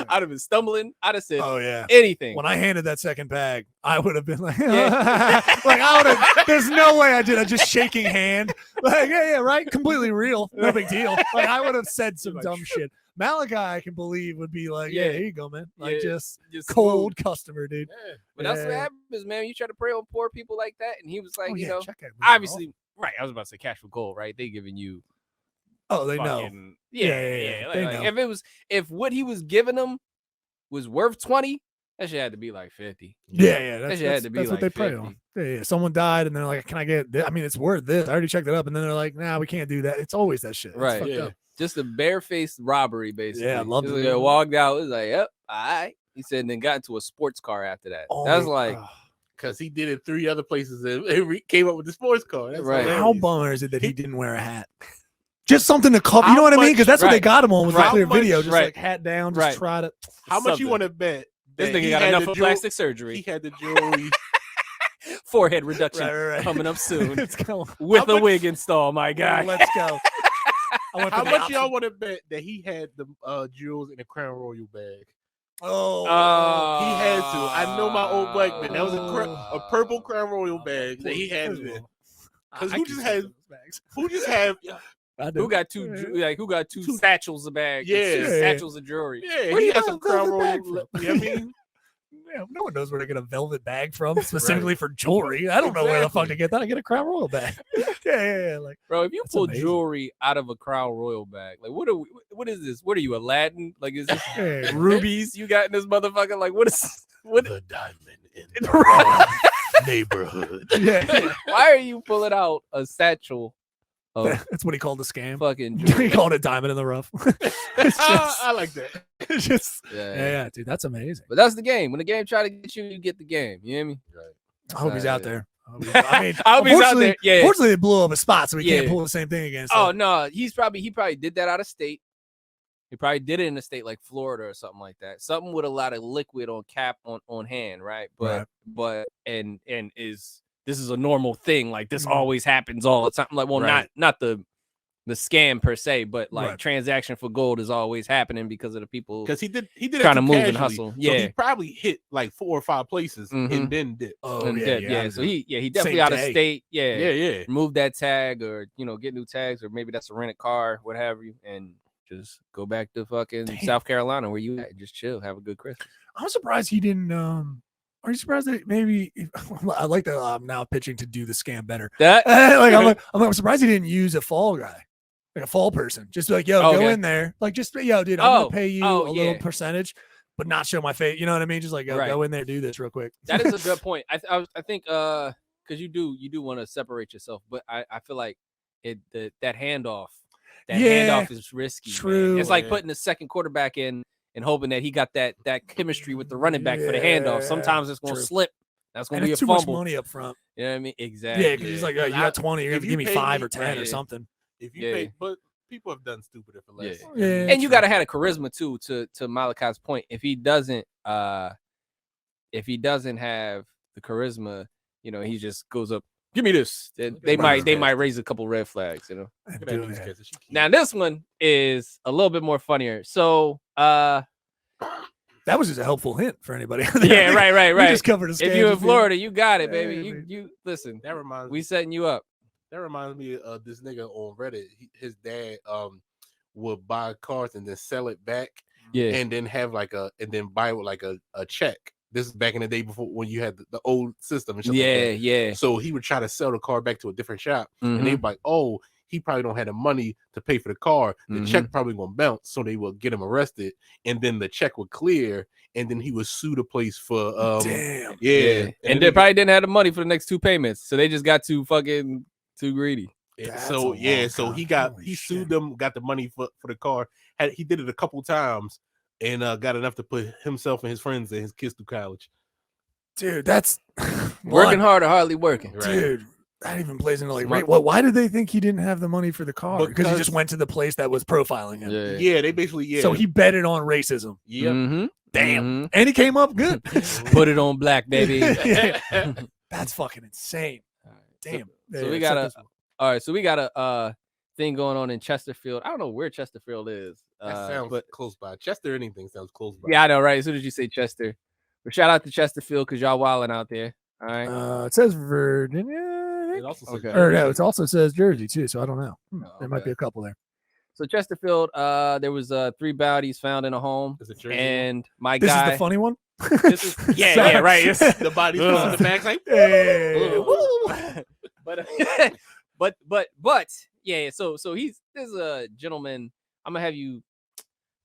I'd have been stumbling. I'd have said, anything. When I handed that second bag, I would have been like, like I would have. There's no way I did. I just shaking hand, like right, completely real, no big deal. Like I would have said some dumb shit. Malachi, I can believe, would be like, here you go, man. Like just cold customer, dude. But that's what happens, man. You try to prey on poor people like that, and he was like, obviously, right. I was about to say cash for gold, right? They giving you. Oh, they know. Like, if what he was giving them was worth 20, that shit had to be like 50. That shit had to be that's like what they 50. Prey on. Yeah. Someone died, and they're like, "Can I get this? I mean, it's worth this. I already checked it up." And then they're like, "Nah, we can't do that." It's always that shit. Right. Yeah. Just a barefaced robbery, basically. Yeah, I love it. Like, walked out. It was like, yep, all right. He said, and then got into a sports car after that. That's like. Because he did it 3 other places and came up with the sports car. That's right. How bummer is it that he didn't wear a hat? Just something to cover. You know what I mean? Because that's what they got him on with the clear video. Just like hat down. Just try to. How much you want to bet? This nigga got enough of plastic surgery. He had the jewelry. Forehead reduction coming up soon. With a wig install, my guy. Let's go. How much y'all want to bet that he had the jewels in a Crown Royal bag? Oh, he had to. I know my old black man. That was a purple Crown Royal bag that he had to. Because who just have who got two satchels of bags? Yeah, satchels of jewelry. Yeah, where he has some Crown Royal. You know what I mean? Yeah, no one knows where to get a velvet bag from specifically for jewelry. I don't know where the fuck to get that. I get a Crown Royal bag. Yeah. Like, bro, if you pull jewelry out of a Crown Royal bag, like, what is this? What are you, Aladdin? Like, is this rubies you got in this motherfucker? Like, what the diamond in the wrong neighborhood? Yeah. Why are you pulling out a satchel? That's what he called the scam. Fucking he called it diamond in the rough. I like that. It's just yeah, dude, that's amazing. But that's the game. When the game try to get you, you get the game. You hear me? Right. I hope he's out there. I mean, I hope he's out there. Yeah. Fortunately, they blew up a spot, so we can't pull the same thing again. So. Oh no, he probably did that out of state. He probably did it in a state like Florida or something like that. Something with a lot of liquid on hand, right? But this is a normal thing. Like this always happens all the time. Like, well, not the scam per se, but like transaction for gold is always happening because of the people. Because he did trying to move and hustle. So he probably hit like 4 or 5 places and then did. So he definitely out of state. Yeah. Move that tag or get new tags or maybe that's a rented car, what have you, and just go back to fucking South Carolina where you at. Just chill, have a good Christmas. I'm surprised he didn't. Are you surprised that maybe I like that I'm now pitching to do the scam better? I'm surprised he didn't use a fall guy, like a fall person. Just be like, go in there, like just dude, I'm gonna pay you a little percentage, but not show my face. You know what I mean? Just like go in there, do this real quick. That is a good point. I think because you do want to separate yourself, but I feel like that handoff is risky. True. Man. It's like putting the second quarterback in and hoping that he got that chemistry with the running back for the handoff. Sometimes it's going to slip. That's going to be a fumble. Too much money up front. You know what I mean? Exactly. Yeah, because he's like, you got 20, you're going to give me 5 or 10 or something. If you pay, but people have done stupider for less. Yeah. And you got to have a charisma too. To Malachi's point, if he doesn't, if he doesn't have the charisma, he just goes up, give me this. They might raise a couple red flags, Now this one is a little bit more funnier. So that was just a helpful hint for anybody. Yeah, right. We just covered a If you're in Florida, you got it, baby. You listen. That reminds we setting you up. That reminds me of this nigga on Reddit. His dad would buy cars and then sell it back. Yeah. And then buy it with like a check. This is back in the day before when you had the old system and shit. Yeah. So he would try to sell the car back to a different shop. And they'd be like, oh, he probably don't have the money to pay for the car. The check probably gonna bounce, so they will get him arrested, and then the check would clear, and then he would sue the place for damn. Yeah. And they probably didn't have the money for the next 2 payments. So they just got too greedy. So he sued them, got the money for the car. He did it a couple times and got enough to put himself and his friends and his kids through college. Dude, that's working hard or hardly working. Right. Dude, that even plays into like, why did they think he didn't have the money for the car? Because he just went to the place that was profiling him. Yeah, they basically, So he betted on racism. Yep. Damn. And he came up good. Put it on black, baby. That's fucking insane. Damn. So we got a thing going on in Chesterfield. I don't know where Chesterfield is. That sounds close by. Chester, anything sounds close by. Yeah, I know, right? As soon as you say Chester. But shout out to Chesterfield because y'all wilding out there. All right. It says Virginia. It also says it also says Jersey too, so I don't know. There might be a couple there. So Chesterfield, there was 3 bodies found in a home. Is it Jersey? And my this guy. is the funny one. Yeah, right. It's the bodies on the back, like. But yeah. So there's a gentleman. I'm gonna have you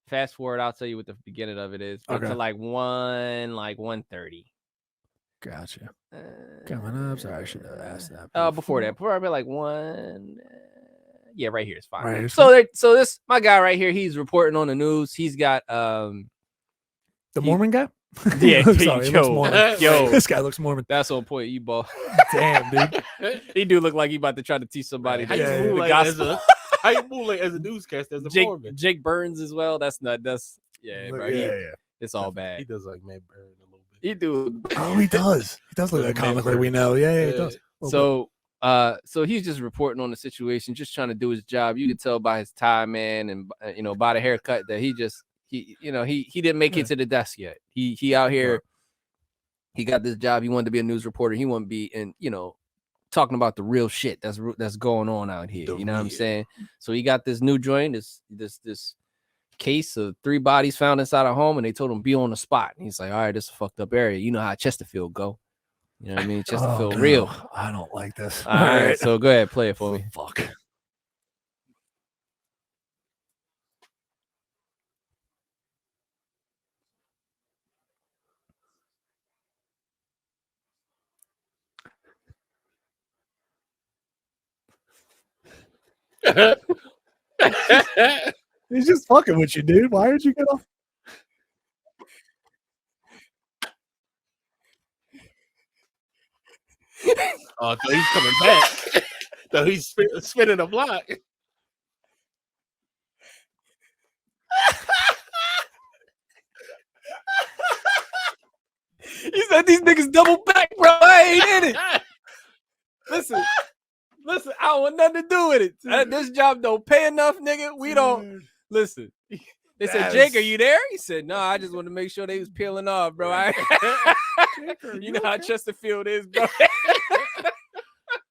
fast forward. I'll tell you what the beginning of it is. To like 1:30. Gotcha. Coming up. Sorry, I should have asked that. Before I'd be like 1. Yeah, right here is fine. Right, so this my guy right here. He's reporting on the news. He's got the Mormon guy. Yeah, yo, this guy looks Mormon. That's on point. You ball. Damn, dude. He do look like he about to try to teach somebody How the you move gospel. How you move like as a newscaster as a Mormon? Jake Burns as well. That's bro. Yeah. It's all bad. He does like Matt Burns a little bit. He do. Oh, he does. He does look like comically. We know. Yeah, he does. So he's just reporting on the situation, just trying to do his job. You could tell by his tie, man, and by the haircut that he didn't make it to the desk yet. He out here. He got this job. He wanted to be a news reporter. He wanted to be talking about the real shit that's going on out here. You know what I'm saying? So he got this new joint, this case of 3 bodies found inside a home, and they told him be on the spot. And he's like, all right, this is a fucked up area. You know how Chesterfield go. You know what I mean? Chesterfield real. I don't like this. All right. So go ahead, play it for me. Fuck. He's just fucking with you, dude. Why did you get off? Oh, so he's coming back. So he's spinning a block. He said these niggas double back, bro. I ain't in it. Listen, I don't want nothing to do with it. This job don't pay enough, nigga. We don't listen. They said, Jake, are you there? He said, no, I just want to make sure they was peeling off, bro. You know how Chesterfield is, bro.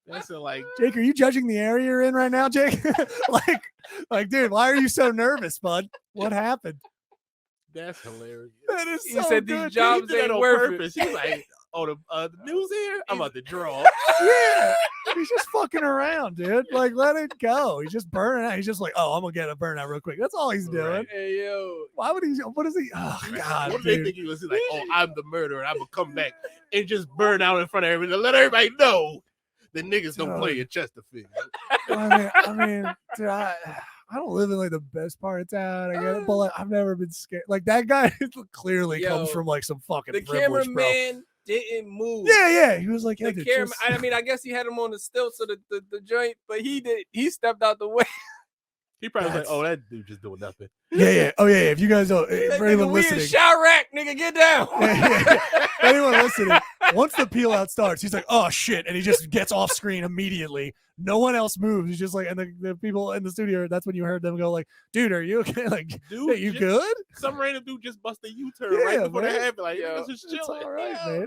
That's like, Jake, are you judging the area you're in right now, Jake? like, dude, why are you so nervous, bud? What happened? That's hilarious. That is He so said good. these jobs ain't worth it. He's like, oh, the news here? I'm about to draw. Yeah. He's just fucking around, dude. Like, let it go. He's just burning out. He's just like, oh, I'm gonna get a burnout real quick. That's all he's doing. Right. Hey, yo. Why would he? What is he? Oh, God. What do they think he was? He's like, oh, I'm the murderer. I'm gonna come back and just burn out in front of everybody to let everybody know the niggas don't play in Chesterfield. I mean, dude, I don't live in like the best part of town. I get it, but like, I've never been scared. Like that guy clearly comes from like some fucking the privilege, cameraman didn't move. Yeah. He was like, yeah, the camera. I mean, I guess he had him on the stilts of the joint, but he stepped out the way. He probably was like, "Oh, that dude just doing nothing." Yeah. Oh, yeah. If you guys don't, for anyone We in listening, Chirac, nigga, get down. For anyone listening, once the peel out starts, he's like, "Oh shit," and he just gets off screen immediately. No one else moves. He's just like, and the people in the studio. That's when you heard them go like, "Dude, are you okay? Like, Dude, hey, you good?" Some random dude just bust a U-turn Yeah, right before man. that happened. Like, Yo, this is It's chilling. all right, man.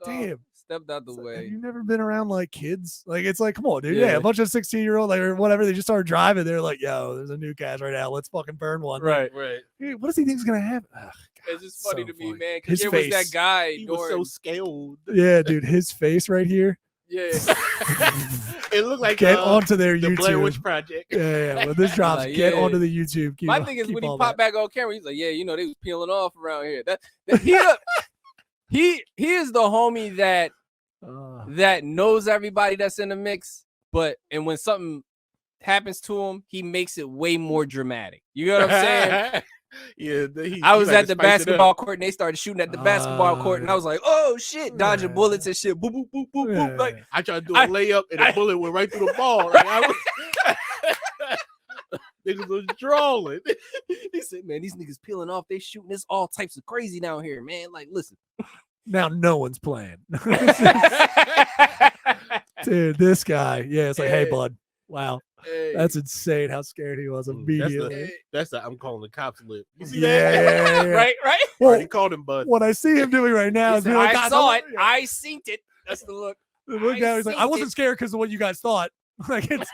Damn. Stepped out the Have way. you never been around like kids? Like, it's like, come on, dude. Yeah. Yeah, a bunch of 16-year-old like, or whatever. They just started driving. They're like, "Yo, there's a new cast right now. Let's fucking burn one." Like, Right. hey, what does he think's gonna happen? Ugh, It's just funny so to me, funny. man. His Because there was face. that guy. He was so scared. Yeah, dude, his face right here. Yeah. It looked like Get onto their the Blair YouTube. Witch Project. Yeah. When this drops, Like, get yeah. onto the YouTube. My thing is when he all popped that. back on camera, he's like, "Yeah, you know, they was peeling off around here." He is the homie that knows everybody that's in the mix, and when something happens to him, he makes it way more dramatic. You know what I'm saying? Yeah, I was like at to the spice it up. basketball court and they started shooting at the basketball court, and I was like, "Oh shit!" Dodging bullets and shit. Boop boop boop boop boop. Like I tried to do a layup and the bullet went right through the ball. Like I was, niggas was drawing. He said, "Man, these niggas peeling off. They shooting. It's all types of crazy down here, man. Like, listen." Now no one's playing. Dude, this guy. Yeah, it's like, "Hey, bud. Wow. That's insane how scared he was immediately." That's the I'm calling the cops lip. You see Yeah, that? yeah. Right. Well, already called him bud. What I see him doing right now He is said, being like, I "God, saw don't- it. I seen it." That's the look. Look down. He's like, "I seen wasn't it." scared because of what you guys thought." Like it's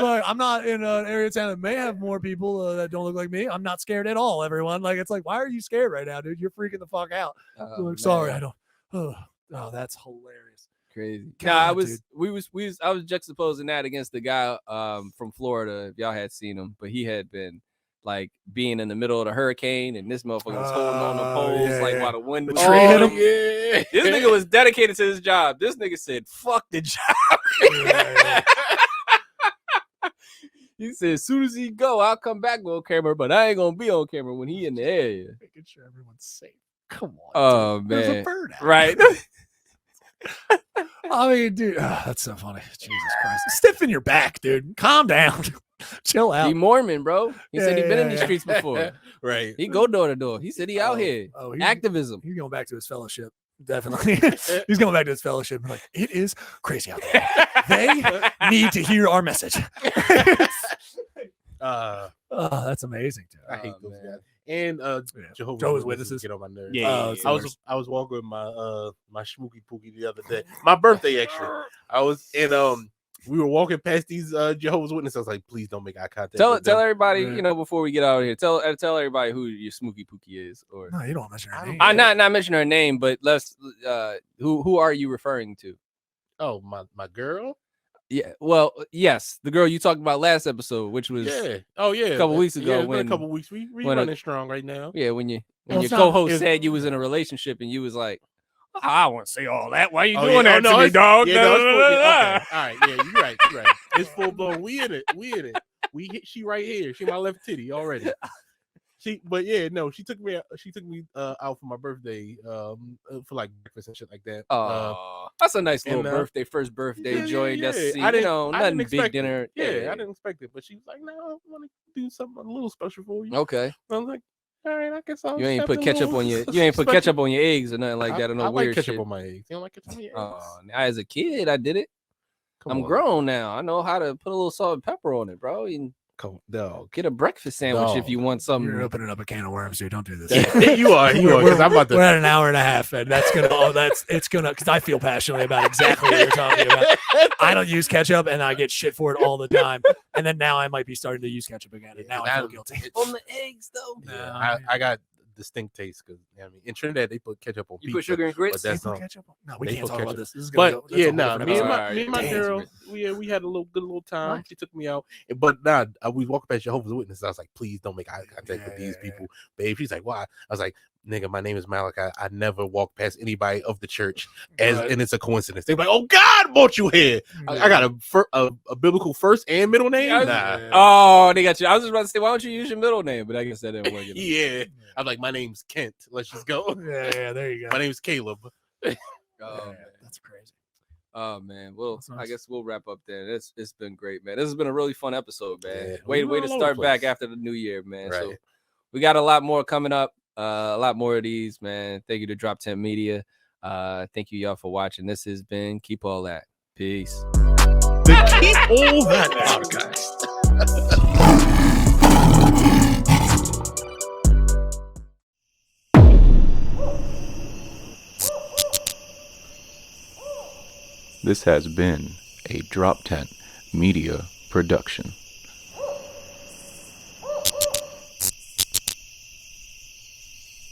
like, I'm not in an area of town that may have more people that don't look like me. I'm not scared at all, everyone. Like it's like, why are you scared right now, dude? You're freaking the fuck out. Like, sorry, I don't. Oh, that's hilarious. Crazy. God, I was juxtaposing that against the guy from Florida, if y'all had seen him, but he had been like being in the middle of the hurricane and this motherfucker was holding on the poles while the wind was tree hit him. Yeah. This nigga was dedicated to his job. This nigga said, "Fuck the job." He said, "As soon as he go, I'll come back on camera, but I ain't gonna be on camera when he in the area." Making sure everyone's safe. Come on. Oh dude. man, There's a bird out. right? I mean, dude, that's so funny. Jesus Christ. Stiffen your back, dude. Calm down. Chill out. He Mormon, bro. He said he been in these Yeah. streets before. Right. He go door to door. He said he out here. Activism. He's going back to his fellowship. Definitely. He's going back to his fellowship. Like, it is crazy out there. They need to hear our message. That's amazing, dude. I hate those guys. And Jehovah's Witnesses get on my nerves. Yeah, I was walking with my my schmooky pookie the other day. My birthday actually. I was in we were walking past these Jehovah's Witnesses. I was like, please don't make eye contact. Tell with them. everybody, you know, before we get out of here. Tell everybody who your Smooky Pookie is, or No, you don't mention her name. I'm not mention her name, but let's who are you referring to? Oh, my girl. Yeah, well, yes, the girl you talked about last episode, which was Yeah. Oh yeah. a couple weeks ago. Yeah, it's been when a couple weeks. We when running strong right now. yeah, when your it's not- co-host said you was in a relationship and you was like, I won't say all that. Why you Oh, doing yeah. that Oh, to no, me, dog? Yeah, no, it's full, yeah, Da, da, da, da. okay. All right. Yeah, you're right. You're right. It's full blown. We in it. She right here. She my left titty already. She took me out for my birthday for like breakfast and shit like that. Oh, that's a nice little and, first birthday joy. Yeah. Just see, I didn't, nothing big dinner. It. Yeah, I didn't expect it, but she was like, "No, I want to do something a little special for you." Okay. I was like, "All right, I guess I'll." You ain't put accept a ketchup little on your ketchup on your eggs or nothing like that. Or no I weird like ketchup shit. on my eggs. You don't like ketchup on your eggs? Oh, as a kid, I did it. Come I'm on. grown now. I know how to put a little salt and pepper on it, bro. You Come, dog. get a breakfast sandwich if Dog. you want something. You're opening up a can of worms, dude. Don't do this. you are. Because I'm about We're to. at an hour and a half, and it's gonna because I feel passionately about exactly what you're talking about. I don't use ketchup, and I get shit for it all the time. And then now I might be starting to use ketchup again, and now I feel guilty. On the eggs, though. Yeah, I got distinct taste because in Trinidad they put ketchup on You pizza. put sugar and grits. But that's They put all. ketchup on? No, we They can't put talk about ketchup. this. This is gonna But go, that's a whole me different and episode. my Damn. girl, we had a good little time. She took me out, but we walked past Jehovah's Witnesses. I was like, please don't make eye contact with these people, babe. She's like, why? I was like, nigga, my name is Malachi. I never walk past anybody of the church, and it's a coincidence. They're like, oh God, brought you here. I got a biblical first and middle name. Oh, they got you. I was just about to say, why don't you use your middle name? But I guess that didn't work. Yeah, I'm like, my name's Kent. Let's just go. Yeah, there you go. My name's Caleb. Oh, That's crazy. Oh man, well, That's nice. I guess we'll wrap up there. It's been great, man. This has been a really fun episode, man. Yeah, way we were to all over start the back place. after the new year, man. So Right. we got a lot more coming up. A lot more of these, man. Thank you to DropTent Media. Thank you y'all for watching. This has been Keep All That. Peace. The Keep All That podcast. This has been a DropTent Media production.